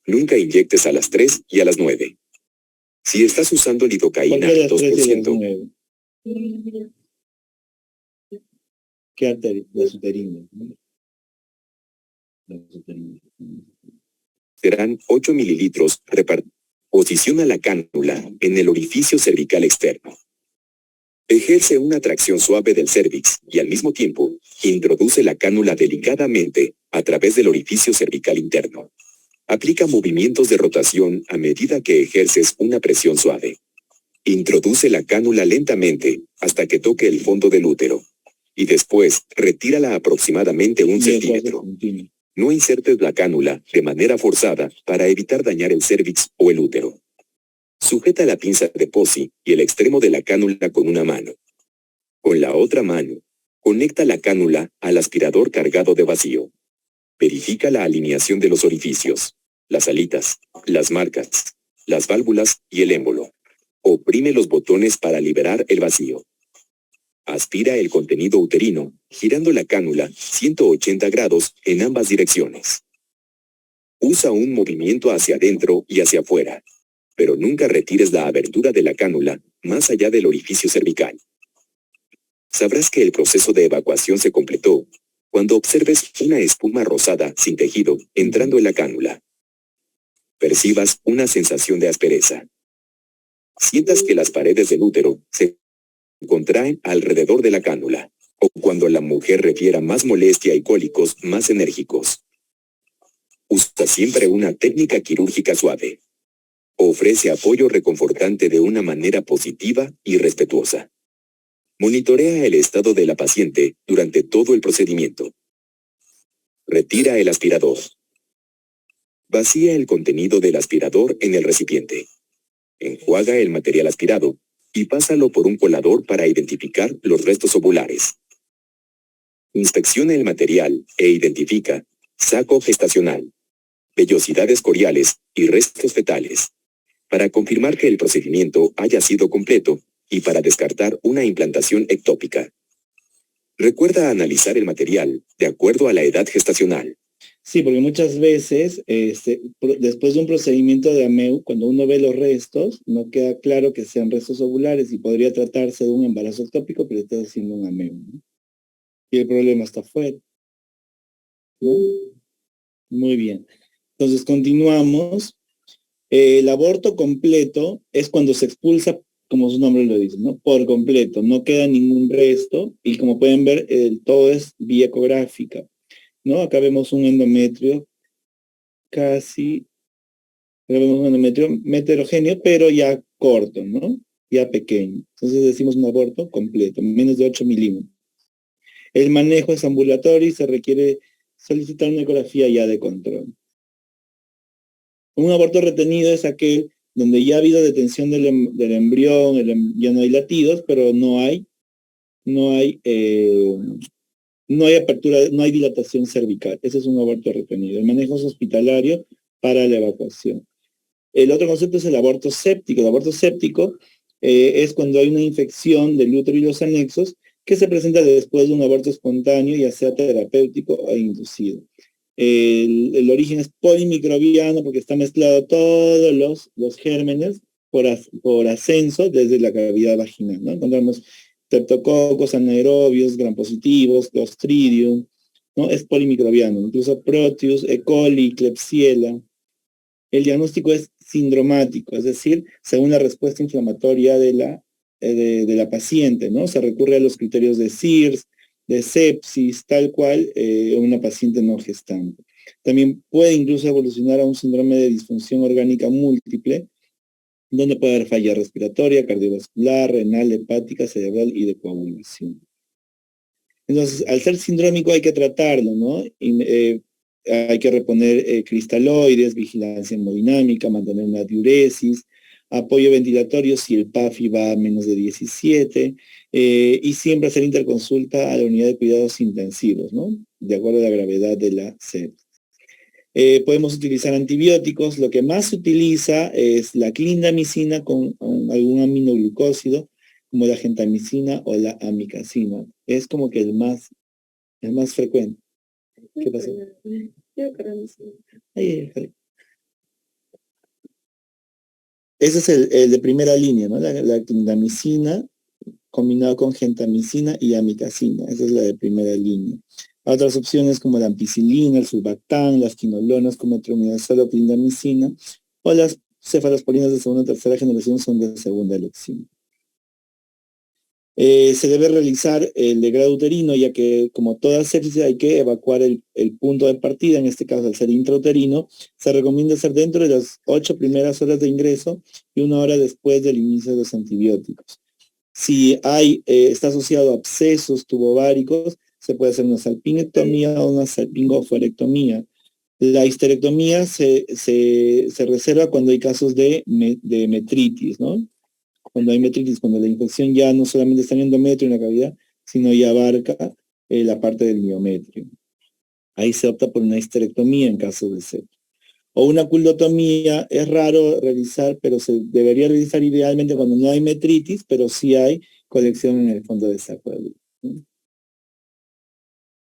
Nunca inyectes a las 3 y a las 9. Si estás usando lidocaína al 2%, ¿qué arteria? Las uterinas, ¿no? serán 8 mililitros repartidos. Posiciona la cánula en el orificio cervical externo. Ejerce una tracción suave del cérvix y al mismo tiempo, introduce la cánula delicadamente a través del orificio cervical interno. Aplica movimientos de rotación a medida que ejerces una presión suave. Introduce la cánula lentamente hasta que toque el fondo del útero. Y después, retírala aproximadamente 1 centímetro. No insertes la cánula de manera forzada para evitar dañar el cérvix o el útero. Sujeta la pinza de POSI y el extremo de la cánula con una mano. Con la otra mano, conecta la cánula al aspirador cargado de vacío. Verifica la alineación de los orificios, las alitas, las marcas, las válvulas y el émbolo. Oprime los botones para liberar el vacío. Aspira el contenido uterino, girando la cánula 180 grados en ambas direcciones. Usa un movimiento hacia adentro y hacia afuera, pero nunca retires la abertura de la cánula más allá del orificio cervical. Sabrás que el proceso de evacuación se completó cuando observes una espuma rosada sin tejido entrando en la cánula. Percibas una sensación de aspereza. Sientas que las paredes del útero se contraen alrededor de la cánula, o cuando la mujer refiera más molestia y cólicos más enérgicos. Usa siempre una técnica quirúrgica suave. Ofrece apoyo reconfortante de una manera positiva y respetuosa. Monitorea el estado de la paciente durante todo el procedimiento. Retira el aspirador. Vacía el contenido del aspirador en el recipiente. Enjuaga el material aspirado y pásalo por un colador para identificar los restos ovulares. Inspecciona el material e identifica saco gestacional, vellosidades coriales y restos fetales, para confirmar que el procedimiento haya sido completo y para descartar una implantación ectópica. Recuerda analizar el material de acuerdo a la edad gestacional. Sí, porque muchas veces, después de un procedimiento de AMEU, cuando uno ve los restos, no queda claro que sean restos ovulares y podría tratarse de un embarazo ectópico, pero estás haciendo un AMEU, ¿no? Y el problema está afuera, ¿no? Muy bien. Entonces, continuamos. El aborto completo es cuando se expulsa, como su nombre lo dice, ¿no? Por completo, no queda ningún resto y como pueden ver, todo es vía ecográfica, ¿no? Acá vemos un endometrio acá vemos un endometrio heterogéneo, pero ya corto, ¿no? Ya pequeño. Entonces decimos un aborto completo, menos de 8 milímetros. El manejo es ambulatorio y se requiere solicitar una ecografía ya de control. Un aborto retenido es aquel donde ya ha habido detención del embrión, ya no hay latidos, pero no hay apertura, no hay dilatación cervical. Ese es un aborto retenido. El manejo es hospitalario para la evacuación. El otro concepto es el aborto séptico. El aborto séptico es cuando hay una infección del útero y los anexos que se presenta después de un aborto espontáneo, ya sea terapéutico o inducido. El origen es polimicrobiano porque está mezclado todos los gérmenes por ascenso desde la cavidad vaginal, ¿no? Encontramos streptococos, anaerobios, gram positivos, clostridium, ¿no? Es polimicrobiano, incluso Proteus, E. coli, Klebsiella. El diagnóstico es sindromático, es decir, según la respuesta inflamatoria de la paciente, ¿no? Se recurre a los criterios de SIRS, de sepsis, tal cual una paciente no gestante. También puede incluso evolucionar a un síndrome de disfunción orgánica múltiple, donde puede haber falla respiratoria, cardiovascular, renal, hepática, cerebral y de coagulación. Entonces, al ser sindrómico hay que tratarlo, ¿no? Hay que reponer cristaloides, vigilancia hemodinámica, mantener una diuresis, apoyo ventilatorio si el PAFI va a menos de 17, y siempre hacer interconsulta a la unidad de cuidados intensivos, ¿no? De acuerdo a la gravedad de la sepsis. Podemos utilizar antibióticos. Lo que más se utiliza es la clindamicina con algún aminoglucósido, como la gentamicina o la amicacina. Es como que el más frecuente. ¿Qué pasó? Ese es el de primera línea, ¿no? La clindamicina combinado con gentamicina y amicacina. Esa es la de primera línea. Otras opciones como la ampicilina, el sulbactam, las quinolonas como metronidazol, clindamicina, o las cefalosporinas de segunda o tercera generación son de segunda elección. Se debe realizar el degrado uterino, ya que como toda sepsis hay que evacuar el punto de partida, en este caso al ser intrauterino, se recomienda hacer dentro de las 8 primeras horas de ingreso y 1 hora después del inicio de los antibióticos. Si está asociado a abscesos tubováricos, se puede hacer una salpingectomía o una salpingoforectomía. La histerectomía se reserva cuando hay casos de metritis, ¿no? Cuando hay metritis, cuando la infección ya no solamente está en endometrio, en la cavidad, sino ya abarca la parte del miometrio. Ahí se opta por una histerectomía en caso de sepsis. O una culdotomía es raro realizar, pero se debería realizar idealmente cuando no hay metritis, pero sí hay colección en el fondo de saco.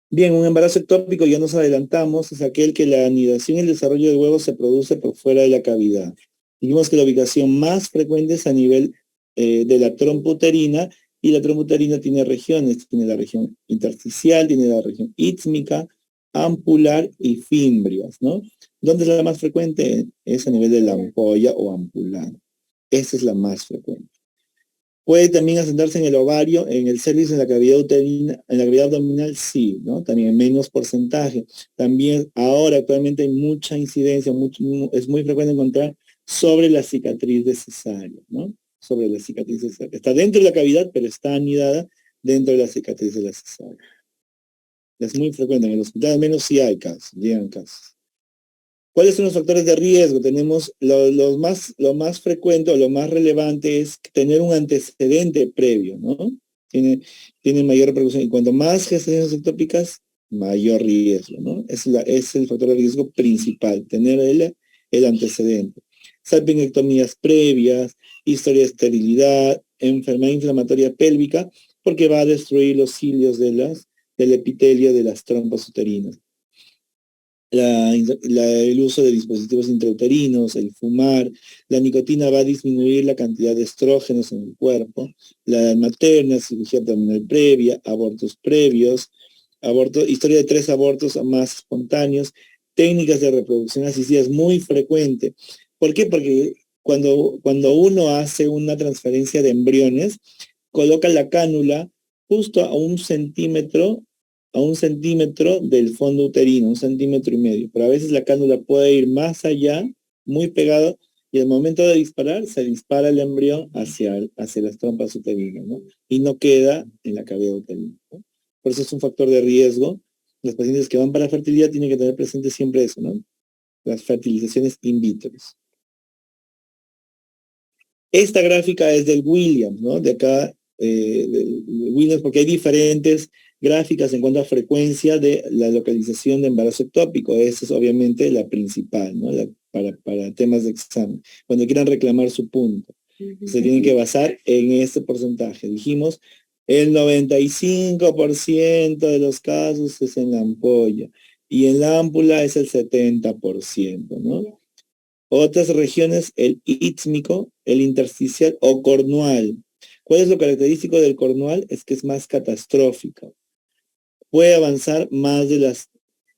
Bien, un embarazo ectópico, ya nos adelantamos, es aquel que la anidación y el desarrollo del huevo se produce por fuera de la cavidad. Dijimos que la ubicación más frecuente es a nivel de la trompa uterina, y la trompa uterina tiene regiones, tiene la región intersticial, tiene la región ístmica, ampular y fimbrias, ¿no? ¿Dónde es la más frecuente? Es a nivel de la ampolla o ampular. Esa es la más frecuente. Puede también asentarse en el ovario, en el cervix, en la cavidad uterina, en la cavidad abdominal, sí, ¿no? También en menos porcentaje. También ahora actualmente hay mucha incidencia, es muy frecuente encontrar sobre la cicatriz de cesárea, ¿no? Sobre la cicatriz de cesárea. Está dentro de la cavidad, pero está anidada dentro de la cicatriz de la cesárea. Es muy frecuente, en el hospital al menos sí hay casos, llegan casos. ¿Cuáles son los factores de riesgo? Tenemos lo más frecuente o lo más relevante es tener un antecedente previo, ¿no? Tiene mayor repercusión. Y cuanto más gestaciones ectópicas, mayor riesgo, ¿no? Es el factor de riesgo principal, tener el antecedente. Salpingectomías previas, historia de esterilidad, enfermedad inflamatoria pélvica, porque va a destruir los cilios del epitelio de las trompas uterinas. El uso de dispositivos intrauterinos, el fumar, la nicotina va a disminuir la cantidad de estrógenos en el cuerpo, la edad materna, cirugía abdominal previa, abortos previos, historia de 3 abortos más espontáneos, técnicas de reproducción asistida es muy frecuente. ¿Por qué? Porque cuando uno hace una transferencia de embriones, coloca la cánula justo a 1 centímetro del fondo uterino, 1,5 centímetros, pero a veces la cánula puede ir más allá, muy pegado, y al momento de disparar, se dispara el embrión hacia las trompas uterinas, ¿no? Y no queda en la cavidad uterina, ¿no? Por eso es un factor de riesgo. Los pacientes que van para fertilidad tienen que tener presente siempre eso, ¿no? Las fertilizaciones in vitro. Esta gráfica es del Williams, ¿no? De acá, del Williams, porque hay diferentes gráficas en cuanto a frecuencia de la localización de embarazo ectópico. Esa es obviamente la principal, ¿no? Para temas de examen. Cuando quieran reclamar su punto, se tienen que basar en este porcentaje. Dijimos, el 95% de los casos es en la ampolla y en la ámpula es el 70%, ¿no? Otras regiones, el istmico, el intersticial o cornual. ¿Cuál es lo característico del cornual? Es que es más catastrófico. Puede avanzar más de las,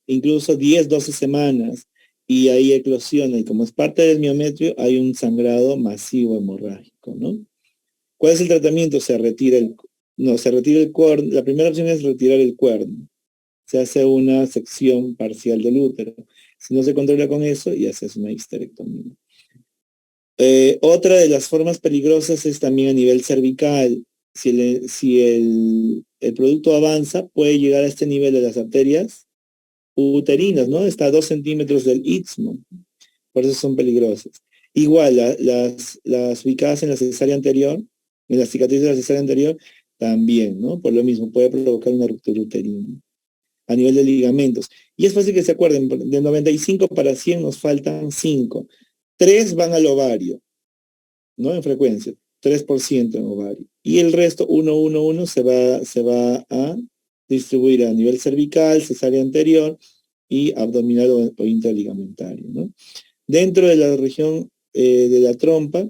incluso 10, 12 semanas, y ahí eclosiona. Y como es parte del miometrio, hay un sangrado masivo hemorrágico, ¿no? ¿Cuál es el tratamiento? Se retira el cuerno. La primera opción es retirar el cuerno. Se hace una sección parcial del útero. Si no se controla con eso, ya se hace una histerectomía. Otra de las formas peligrosas es también a nivel cervical. Si el producto avanza, puede llegar a este nivel de las arterias uterinas, ¿no? Está a 2 centímetros del istmo. Por eso son peligrosas. Igual, las ubicadas en la cesárea anterior, en la cicatriz de la cesárea anterior, también, ¿no? Por lo mismo, puede provocar una ruptura uterina. A nivel de ligamentos. Y es fácil que se acuerden, de 95 para 100 nos faltan 5. 3 van al ovario, ¿no? En frecuencia, 3% en ovario. Y el resto, 1 se va a distribuir a nivel cervical, cesárea anterior y abdominal o intraligamentario, ¿no? Dentro de la región de la trompa,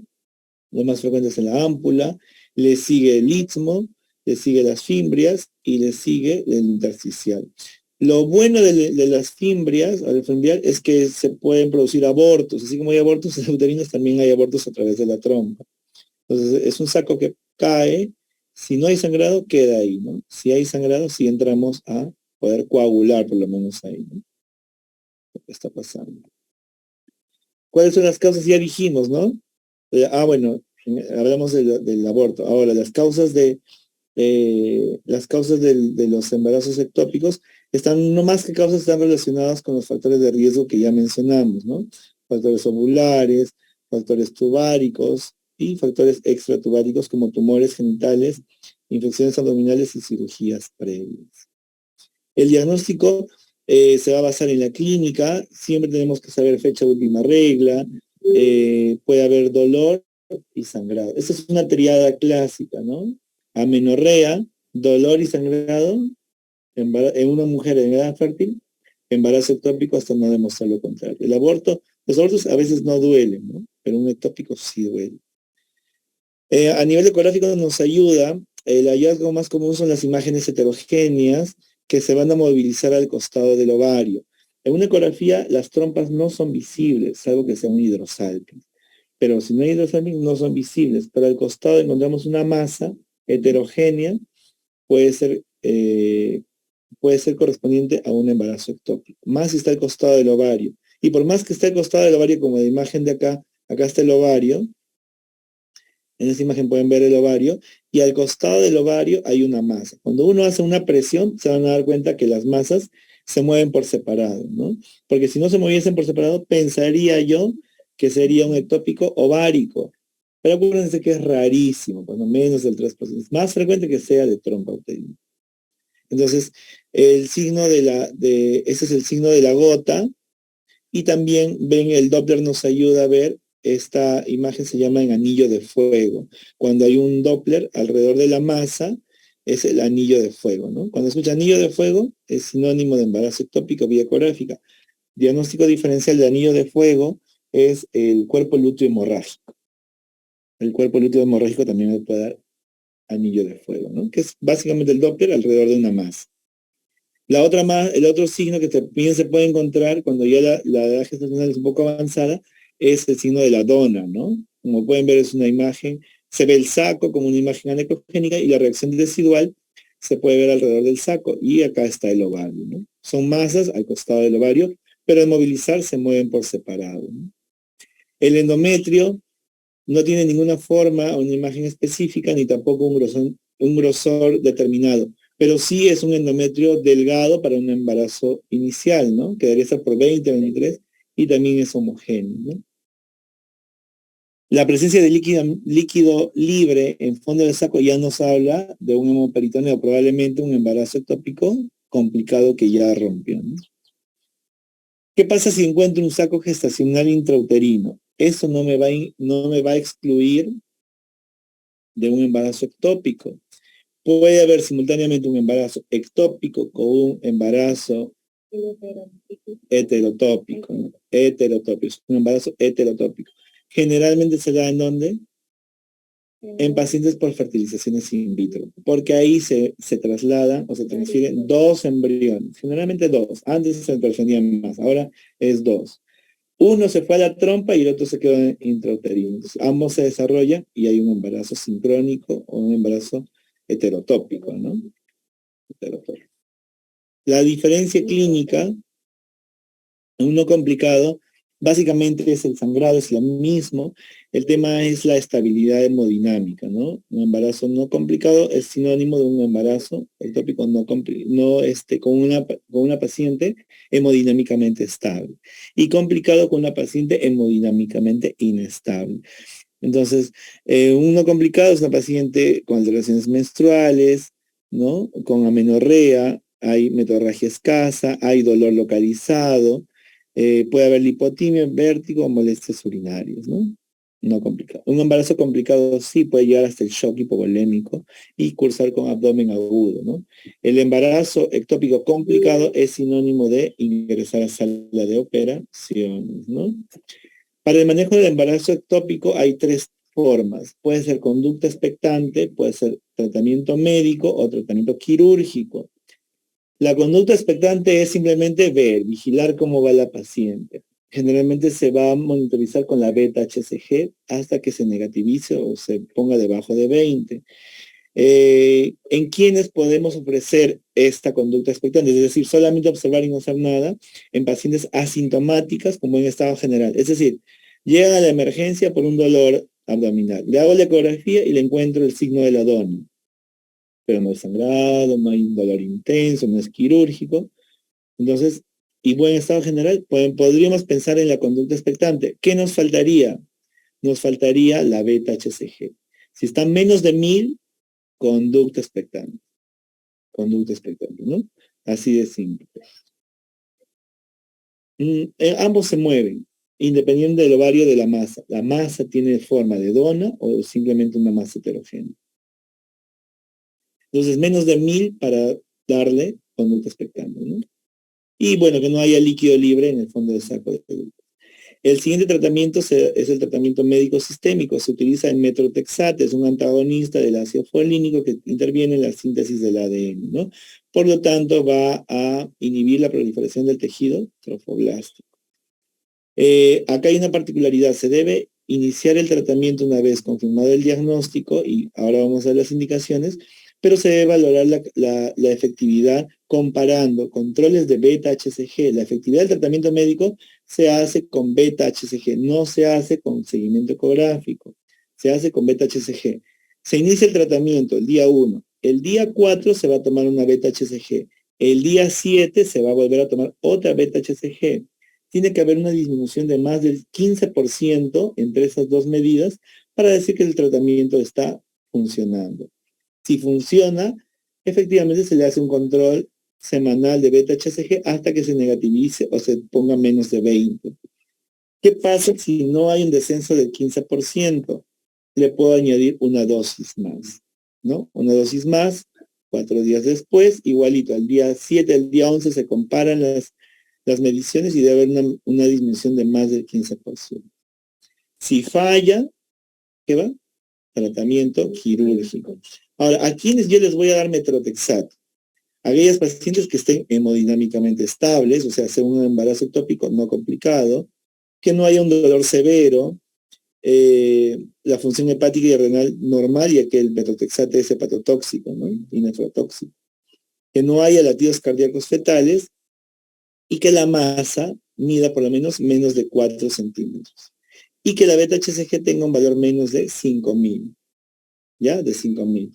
lo más frecuente es en la ámpula, le sigue el istmo, le sigue las fimbrias y le sigue el intersticial. Lo bueno de las fimbrias, al fimbrial, es que se pueden producir abortos. Así como hay abortos uterinos, también hay abortos a través de la trompa. Entonces, es un saco que cae. Si no hay sangrado, queda ahí, ¿no? Si hay sangrado, sí entramos a poder coagular, por lo menos ahí, ¿no? Lo que está pasando. ¿Cuáles son las causas? Ya dijimos, ¿no? Bueno, hablamos del aborto. Ahora, las causas de los embarazos ectópicos no más que causas, están relacionadas con los factores de riesgo que ya mencionamos, ¿no? Factores ovulares, factores tubáricos y factores extratubáricos como tumores genitales, infecciones abdominales y cirugías previas. El diagnóstico se va a basar en la clínica. Siempre tenemos que saber fecha de última regla, puede haber dolor y sangrado. Esa es una triada clásica, ¿no? Amenorrea, dolor y sangrado en una mujer en edad fértil, embarazo ectópico hasta no demostrar lo contrario. Los abortos a veces no duelen, ¿no? Pero un ectópico sí duele. A nivel ecográfico nos ayuda, el hallazgo más común son las imágenes heterogéneas que se van a movilizar al costado del ovario. En una ecografía las trompas no son visibles, salvo que sea un hidrosalping. Pero si no hay hidrosalping no son visibles, pero al costado encontramos una masa heterogénea, puede ser correspondiente a un embarazo ectópico. Más si está al costado del ovario. Y por más que esté al costado del ovario, como la imagen de acá está el ovario. En esta imagen pueden ver el ovario, y al costado del ovario hay una masa. Cuando uno hace una presión, se van a dar cuenta que las masas se mueven por separado, ¿no? Porque si no se moviesen por separado, pensaría yo que sería un ectópico ovárico. Pero acuérdense que es rarísimo, cuando menos del 3%. Es más frecuente que sea de trompa uterina. Entonces, ese es el signo de la gota, y también ven, el Doppler nos ayuda a ver. Esta imagen se llama en anillo de fuego. Cuando hay un Doppler alrededor de la masa, es el anillo de fuego, ¿no? Cuando escucha anillo de fuego, es sinónimo de embarazo ectópico vía ecográfica. Diagnóstico diferencial de anillo de fuego es el cuerpo lúteo hemorrágico. El cuerpo lúteo hemorrágico también puede dar anillo de fuego, ¿no? Que es básicamente el Doppler alrededor de una masa. El otro signo que también se puede encontrar cuando ya la edad gestacional es un poco avanzada es el signo de la dona, ¿no? Como pueden ver, es una imagen, se ve el saco como una imagen anecogénica, y la reacción residual se puede ver alrededor del saco, y acá está el ovario, ¿no? Son masas al costado del ovario, pero al movilizar se mueven por separado, ¿no? El endometrio no tiene ninguna forma o una imagen específica, ni tampoco un grosor determinado, pero sí es un endometrio delgado para un embarazo inicial, ¿no? Que debería estar por 20, 23, y también es homogéneo, ¿no? La presencia de líquido libre en fondo del saco ya nos habla de un hemoperitoneo, probablemente un embarazo ectópico complicado que ya rompió, ¿no? ¿Qué pasa si encuentro un saco gestacional intrauterino? Eso no me va a excluir de un embarazo ectópico. Puede haber simultáneamente un embarazo ectópico con un embarazo heterotópico, ¿no? Heterotópico, un embarazo heterotópico. Generalmente se da en ¿dónde? En pacientes por fertilizaciones in vitro, porque ahí se trasladan o se transfieren dos embriones, generalmente dos, antes se transferían más, ahora es dos. Uno se fue a la trompa y el otro se quedó intrauterino. Entonces, ambos se desarrollan y hay un embarazo sincrónico o un embarazo heterotópico, ¿no? Heterotópico. La diferencia clínica, uno complicado, básicamente es el sangrado, es lo mismo. El tema es la estabilidad hemodinámica, ¿no? Un embarazo no complicado es sinónimo de un embarazo ectópico con una paciente hemodinámicamente estable. Y complicado con una paciente hemodinámicamente inestable. Entonces, uno complicado es una paciente con alteraciones menstruales, ¿no? Con amenorrea, hay metorragia escasa, hay dolor localizado, puede haber lipotimia, vértigo o molestias urinarias, ¿no? No complicado. Un embarazo complicado sí puede llegar hasta el shock hipovolémico y cursar con abdomen agudo, ¿no? El embarazo ectópico complicado es sinónimo de ingresar a sala de operaciones, ¿no? Para el manejo del embarazo ectópico hay tres formas. Puede ser conducta expectante, puede ser tratamiento médico o tratamiento quirúrgico. La conducta expectante es simplemente ver, vigilar cómo va la paciente. Generalmente se va a monitorizar con la beta-HCG hasta que se negativice o se ponga debajo de 20. ¿En quiénes podemos ofrecer esta conducta expectante? Es decir, solamente observar y no hacer nada en pacientes asintomáticas con buen estado general. Es decir, llega a la emergencia por un dolor abdominal. Le hago la ecografía y le encuentro el signo de la dona. Pero no es sangrado, no hay un dolor intenso, no es quirúrgico. Entonces, y buen estado general, podríamos pensar en la conducta expectante. ¿Qué nos faltaría? Nos faltaría la beta-HCG. Si está menos de 1000, conducta expectante. Conducta expectante, ¿no? Así de simple. Ambos se mueven, independiente del ovario de la masa. La masa tiene forma de dona o simplemente una masa heterogénea. Entonces, menos de 1000 para darle conducta expectante, ¿no? Y bueno, que no haya líquido libre en el fondo del saco de peluca. El siguiente tratamiento es el tratamiento médico sistémico. Se utiliza el metrotexate, es un antagonista del ácido folínico que interviene en la síntesis del ADN, ¿no? Por lo tanto, va a inhibir la proliferación del tejido trofoblástico. Acá hay una particularidad. Se debe iniciar el tratamiento una vez confirmado el diagnóstico, y ahora vamos a ver las indicaciones, pero se debe valorar la efectividad comparando controles de beta-HCG. La efectividad del tratamiento médico se hace con beta-HCG, no se hace con seguimiento ecográfico, se hace con beta-HCG. Se inicia el tratamiento el día 1, el día 4 se va a tomar una beta-HCG, el día 7 se va a volver a tomar otra beta-HCG. Tiene que haber una disminución de más del 15% entre esas dos medidas para decir que el tratamiento está funcionando. Si funciona, efectivamente se le hace un control semanal de beta-HCG hasta que se negativice o se ponga menos de 20. ¿Qué pasa si no hay un descenso del 15%? Le puedo añadir una dosis más, ¿no? Una dosis más, 4 días después, igualito, al día 7, al día 11 se comparan las mediciones y debe haber una disminución de más del 15%. Si falla, ¿qué va? Tratamiento quirúrgico. Ahora, ¿a quiénes yo les voy a dar metrotexato? Aquellas pacientes que estén hemodinámicamente estables, o sea, sea un embarazo ectópico no complicado, que no haya un dolor severo, la función hepática y renal normal, ya que el metrotexate es hepatotóxico, ¿no? Y nefrotóxico. Que no haya latidos cardíacos fetales y que la masa mida por lo menos de 4 centímetros. Y que la beta-HCG tenga un valor menos de 5000, ¿ya? De 5000.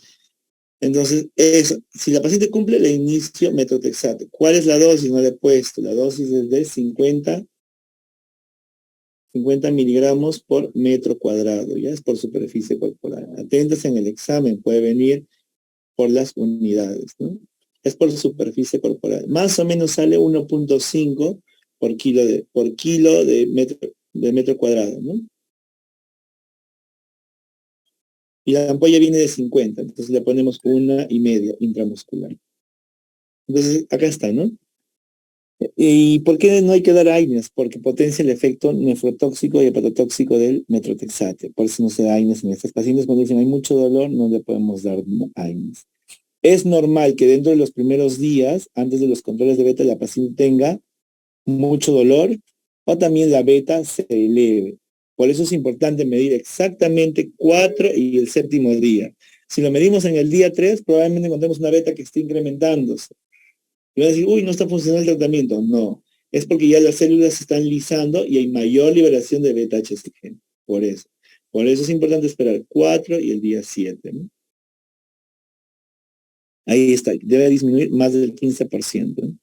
Entonces, eso, si la paciente cumple, le inicio metrotexate. ¿Cuál es la dosis? No le he puesto. La dosis es de 50 50 miligramos por metro cuadrado, ya es por superficie corporal. Atentas en el examen, puede venir por las unidades, ¿no? Es por superficie corporal. Más o menos sale 1.5 por kilo de metro cuadrado, ¿no? Y la ampolla viene de 50, entonces le ponemos 1,5 intramuscular. Entonces, acá está, ¿no? ¿Y por qué no hay que dar AINES? Porque potencia el efecto nefrotóxico y hepatotóxico del metrotexate. Por eso no se da AINES en estas pacientes. Cuando dicen hay mucho dolor, no le podemos dar AINES. Es normal que dentro de los primeros días, antes de los controles de beta, la paciente tenga mucho dolor o también la beta se eleve. Por eso es importante medir exactamente 4 y el 7º día. Si lo medimos en el día 3, probablemente encontremos una beta que esté incrementándose. Y va a decir, uy, no está funcionando el tratamiento. No, es porque ya las células se están lisando y hay mayor liberación de beta-HCG. Por eso. Por eso es importante esperar 4 y el día 7, ¿no? Ahí está, debe disminuir más del 15%, ¿no?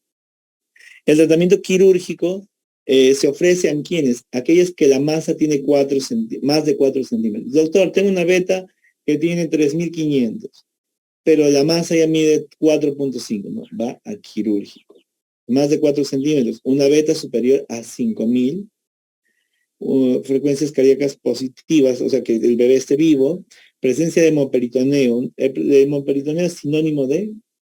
El tratamiento quirúrgico se ofrece a quienes, aquellas que la masa tiene más de 4 centímetros. Doctor, tengo una beta que tiene 3.500, pero la masa ya mide 4.5, ¿no? Va a quirúrgico. Más de 4 centímetros, una beta superior a 5.000, frecuencias cardíacas positivas, o sea que el bebé esté vivo, presencia de hemoperitoneo. El hemoperitoneo es sinónimo de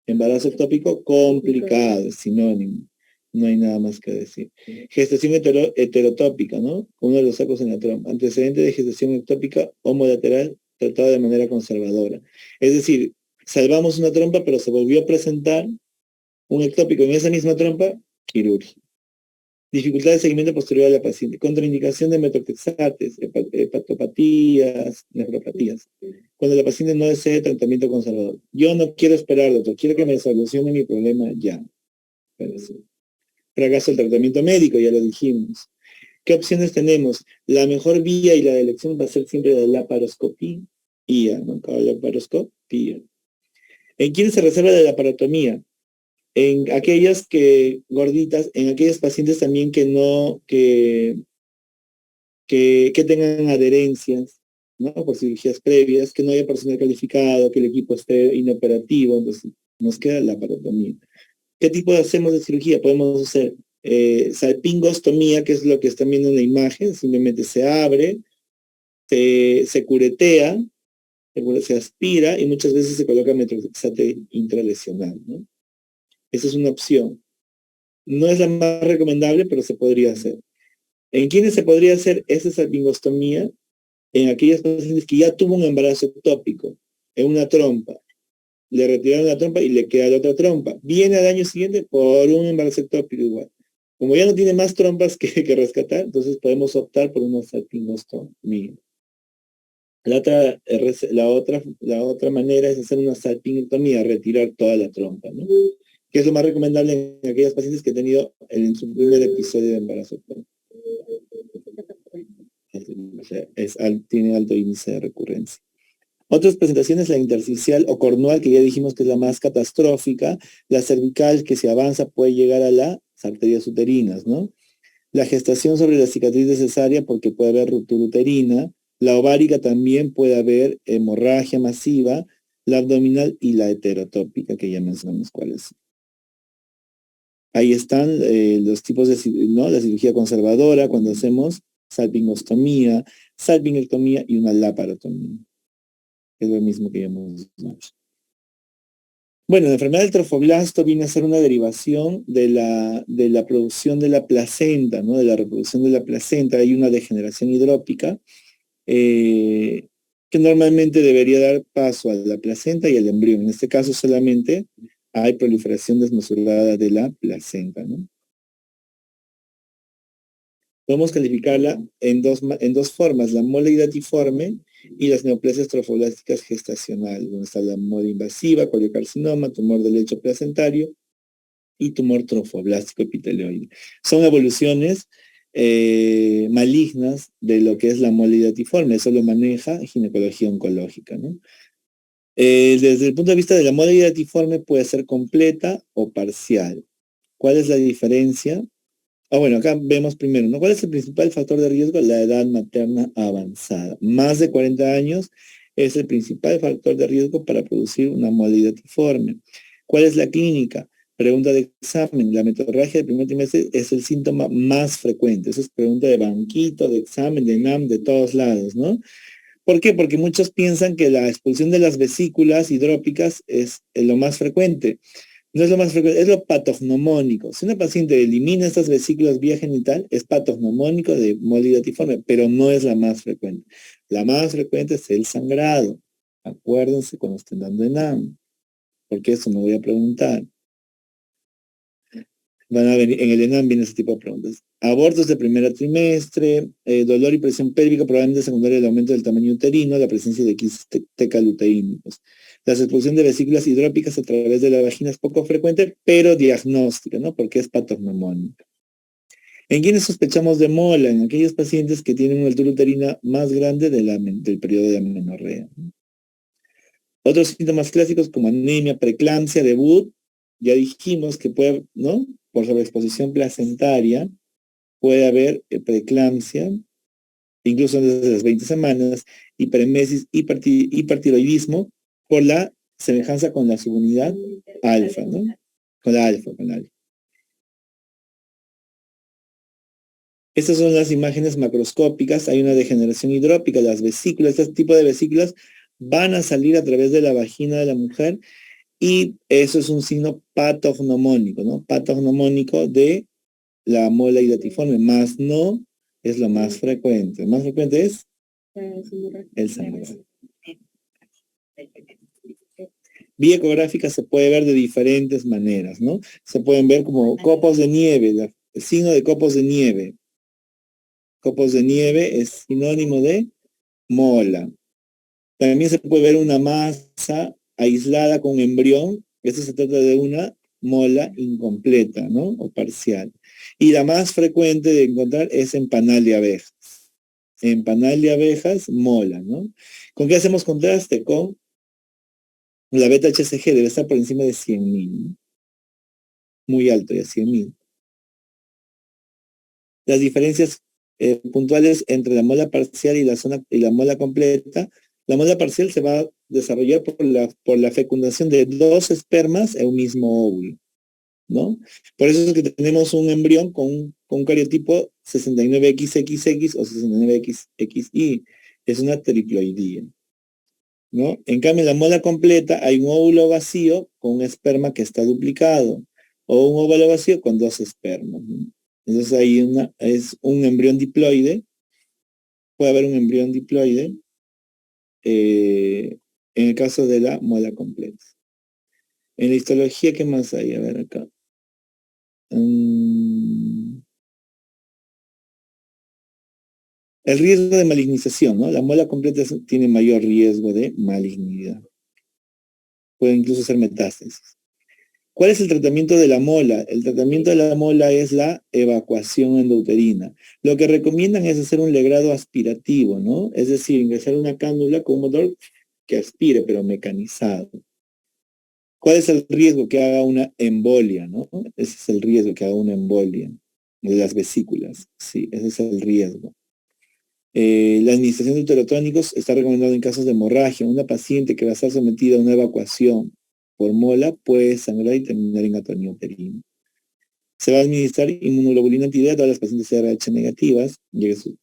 embarazo ectópico complicado, es sinónimo. No hay nada más que decir. Gestación heterotópica, ¿no? Uno de los sacos en la trompa. Antecedente de gestación ectópica homolateral tratada de manera conservadora. Es decir, salvamos una trompa, pero se volvió a presentar un ectópico en esa misma trompa quirúrgica. Dificultad de seguimiento posterior a la paciente. Contraindicación de metrotexates, hepatopatías, nefropatías. Cuando la paciente no desee tratamiento conservador. Yo no quiero esperar, doctor. Quiero que me solucione mi problema ya. Pero sí. Fracaso del tratamiento médico, ya lo dijimos. ¿Qué opciones tenemos? La mejor vía y la de elección va a ser siempre la laparoscopía, ¿no? La laparoscopía. ¿En quién se reserva la laparotomía? En aquellas que gorditas, en aquellas pacientes también que no, que tengan adherencias, ¿no? Por cirugías previas, que no haya personal calificado, que el equipo esté inoperativo, entonces nos queda la laparotomía. ¿Qué tipo hacemos de cirugía? Podemos hacer salpingostomía, que es lo que están viendo en la imagen, simplemente se abre, se curetea, se aspira y muchas veces se coloca metrotexate intralesional, ¿no? Esa es una opción. No es la más recomendable, pero se podría hacer. ¿En quiénes se podría hacer esa salpingostomía? En aquellas pacientes que ya tuvo un embarazo ectópico, en una trompa. Le retiraron la trompa y le queda la otra trompa. Viene al año siguiente por un embarazo ectópico igual. Como ya no tiene más trompas que rescatar, entonces podemos optar por una salpingostomía. La otra manera es hacer una salpingectomía, retirar toda la trompa, ¿no? Que es lo más recomendable en aquellas pacientes que han tenido su primer episodio de embarazo ectópico. Tiene alto índice de recurrencia. Otras presentaciones, la intersticial o cornual, que ya dijimos que es la más catastrófica, la cervical, que si avanza puede llegar a las arterias uterinas, ¿no? La gestación sobre la cicatriz de cesárea, porque puede haber ruptura uterina, la ovárica también puede haber hemorragia masiva, la abdominal y la heterotópica, que ya mencionamos cuáles. Ahí están los tipos de, ¿no? La cirugía conservadora, cuando hacemos salpingostomía, salpingectomía y una laparotomía. Es lo mismo que ya hemos dicho. Bueno, la enfermedad del trofoblasto viene a ser una derivación de la producción de la placenta, ¿no? De la reproducción de la placenta. Hay una degeneración hidrópica que normalmente debería dar paso a la placenta y al embrión. En este caso solamente hay proliferación desmesurada de la placenta, ¿no? Podemos calificarla en dos formas, la mole hidatiforme y las neoplasias trofoblásticas gestacionales, donde está la mole invasiva, coliocarcinoma, tumor del lecho placentario y tumor trofoblástico epitelioide. Son evoluciones malignas de lo que es la mole hidatiforme, eso lo maneja ginecología oncológica, ¿no? Desde el punto de vista de la mole hidatiforme puede ser completa o parcial. ¿Cuál es la diferencia? Bueno, acá vemos primero, ¿no? ¿Cuál es el principal factor de riesgo? La edad materna avanzada. Más de 40 años es el principal factor de riesgo para producir una molidatiforme. ¿Cuál es la clínica? Pregunta de examen. La metorragia del primer trimestre es el síntoma más frecuente. Esa es pregunta de banquito, de examen, de NAM, de todos lados, ¿no? ¿Por qué? Porque muchos piensan que la expulsión de las vesículas hidrópicas es lo más frecuente. No es lo más frecuente, es lo patognomónico. Si una paciente elimina estas vesículas vía genital, es patognomónico de molidatiforme, pero no es la más frecuente. La más frecuente es el sangrado. Acuérdense cuando estén dando ENAM, porque eso no voy a preguntar. Van a venir, en el ENAM viene ese tipo de preguntas. Abortos de primer trimestre, dolor y presión pélvica probablemente secundaria al aumento del tamaño uterino, la presencia de quistes tecaluteínicos. La expulsión de vesículas hidrópicas a través de la vagina es poco frecuente, pero diagnóstica, ¿no? Porque es patognomónica. ¿En quiénes sospechamos de mola? En aquellos pacientes que tienen una altura uterina más grande del periodo de amenorrea. Otros síntomas clásicos como anemia, preeclampsia, debut, ya dijimos que puede, ¿no? Por sobreexposición placentaria, puede haber preeclampsia, incluso desde las 20 semanas, hiperemesis, hipertiroidismo, por la semejanza con la subunidad alfa, ¿no? Con la alfa. Estas son las imágenes macroscópicas, hay una degeneración hidrópica, las vesículas, este tipo de vesículas van a salir a través de la vagina de la mujer y eso es un signo patognomónico, ¿no? Patognomónico de la mola hidatiforme, más no es lo más frecuente. Lo más frecuente es el sangrado. Vía ecográfica se puede ver de diferentes maneras, ¿no? Se pueden ver como copos de nieve, el signo de copos de nieve. Copos de nieve es sinónimo de mola. También se puede ver una masa aislada con embrión. Esto se trata de una mola incompleta, ¿no? O parcial. Y la más frecuente de encontrar es en panal de abejas. En panal de abejas, mola, ¿no? ¿Con qué hacemos contraste? Con la beta HCG, debe estar por encima de 100.000, ¿no? Muy alto, ya 100.000. Las diferencias puntuales entre la mola parcial y la mola completa. La mola parcial se va a desarrollar por la fecundación de 2 espermas en un mismo óvulo, ¿no? Por eso es que tenemos un embrión con un cariotipo 69XXX o 69XXY. Es una triploidía, ¿no? En cambio, en la mola completa hay un óvulo vacío con un esperma que está duplicado o un óvulo vacío con 2 espermas, ¿no? Entonces hay es un embrión diploide, puede haber un embrión diploide en el caso de la mola completa. En la histología, ¿qué más hay? A ver acá. El riesgo de malignización, ¿no? La mola completa tiene mayor riesgo de malignidad. Puede incluso ser metástasis. ¿Cuál es el tratamiento de la mola? El tratamiento de la mola es la evacuación endouterina. Lo que recomiendan es hacer un legrado aspirativo, ¿no? Es decir, ingresar una cánula con un motor que aspire, pero mecanizado. ¿Cuál es el riesgo? Que haga una embolia, ¿no? Ese es el riesgo, que haga una embolia de las vesículas. Sí, ese es el riesgo. La administración de uterotónicos está recomendado en casos de hemorragia. Una paciente que va a estar sometida a una evacuación por mola puede sangrar y terminar en atonía uterina. Se va a administrar inmunoglobulina anti-D a todas las pacientes RH negativas,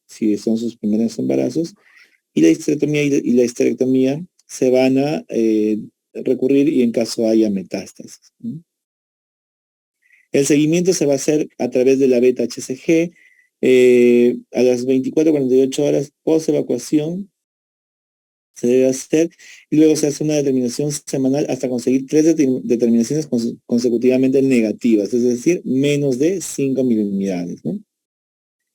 si son sus primeros embarazos, y la histerectomía y la histerectomía se van a recurrir y en caso haya metástasis. El seguimiento se va a hacer a través de la beta HCG a las 24-48 horas post evacuación se debe hacer y luego se hace una determinación semanal hasta conseguir 3 determinaciones consecutivamente negativas, es decir, menos de 5 miliunidades, ¿no?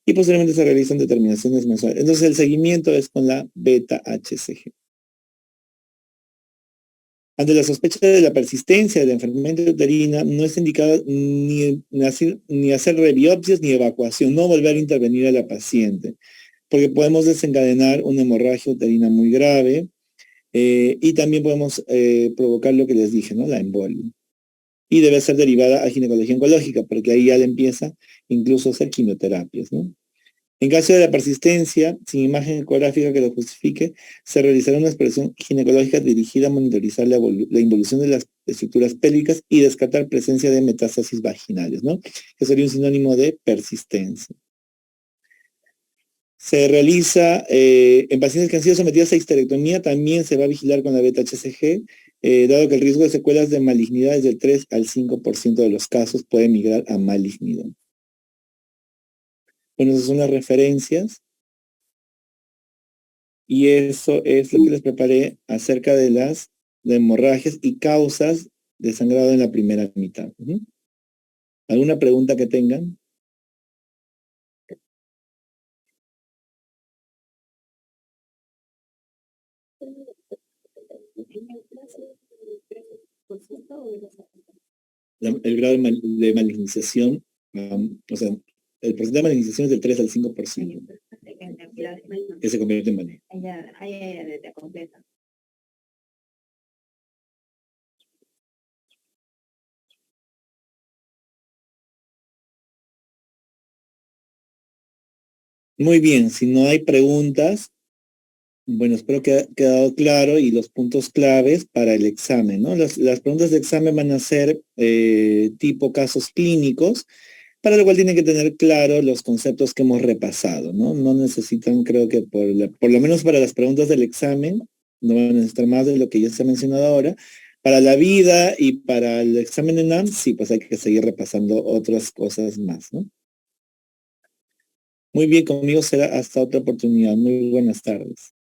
Y posteriormente se realizan determinaciones mensuales. Entonces el seguimiento es con la beta HCG. Ante la sospecha de la persistencia de la enfermedad uterina, no es indicado ni hacer rebiopsias ni evacuación, no volver a intervenir a la paciente, porque podemos desencadenar una hemorragia uterina muy grave y también podemos provocar lo que les dije, ¿no? La embolia. y debe ser derivada a ginecología oncológica, porque ahí ya le empieza incluso a hacer quimioterapias, ¿no? En caso de la persistencia, sin imagen ecográfica que lo justifique, se realizará una exploración ginecológica dirigida a monitorizar la involución de las estructuras pélvicas y descartar presencia de metástasis vaginales, ¿no? Que sería un sinónimo de persistencia. Se realiza en pacientes que han sido sometidos a histerectomía, también se va a vigilar con la beta-HCG, dado que el riesgo de secuelas de malignidad es del 3 al 5% de los casos puede migrar a malignidad. Bueno, esas son las referencias. Y eso es lo que les preparé acerca de las hemorragias y causas de sangrado en la primera mitad. ¿Alguna pregunta que tengan? El grado de malignización, o sea, el porcentaje de malignización es del 3 al 5%, que se convierte en maligno. Muy bien, si no hay preguntas, bueno, espero que haya quedado claro y los puntos claves para el examen, ¿no? Las preguntas de examen van a ser tipo casos clínicos, para lo cual tienen que tener claro los conceptos que hemos repasado, ¿no? No necesitan, creo que por lo menos para las preguntas del examen, no van a necesitar más de lo que ya se ha mencionado ahora. Para la vida y para el examen en NAM, sí, pues hay que seguir repasando otras cosas más, ¿no? Muy bien, conmigo será hasta otra oportunidad. Muy buenas tardes.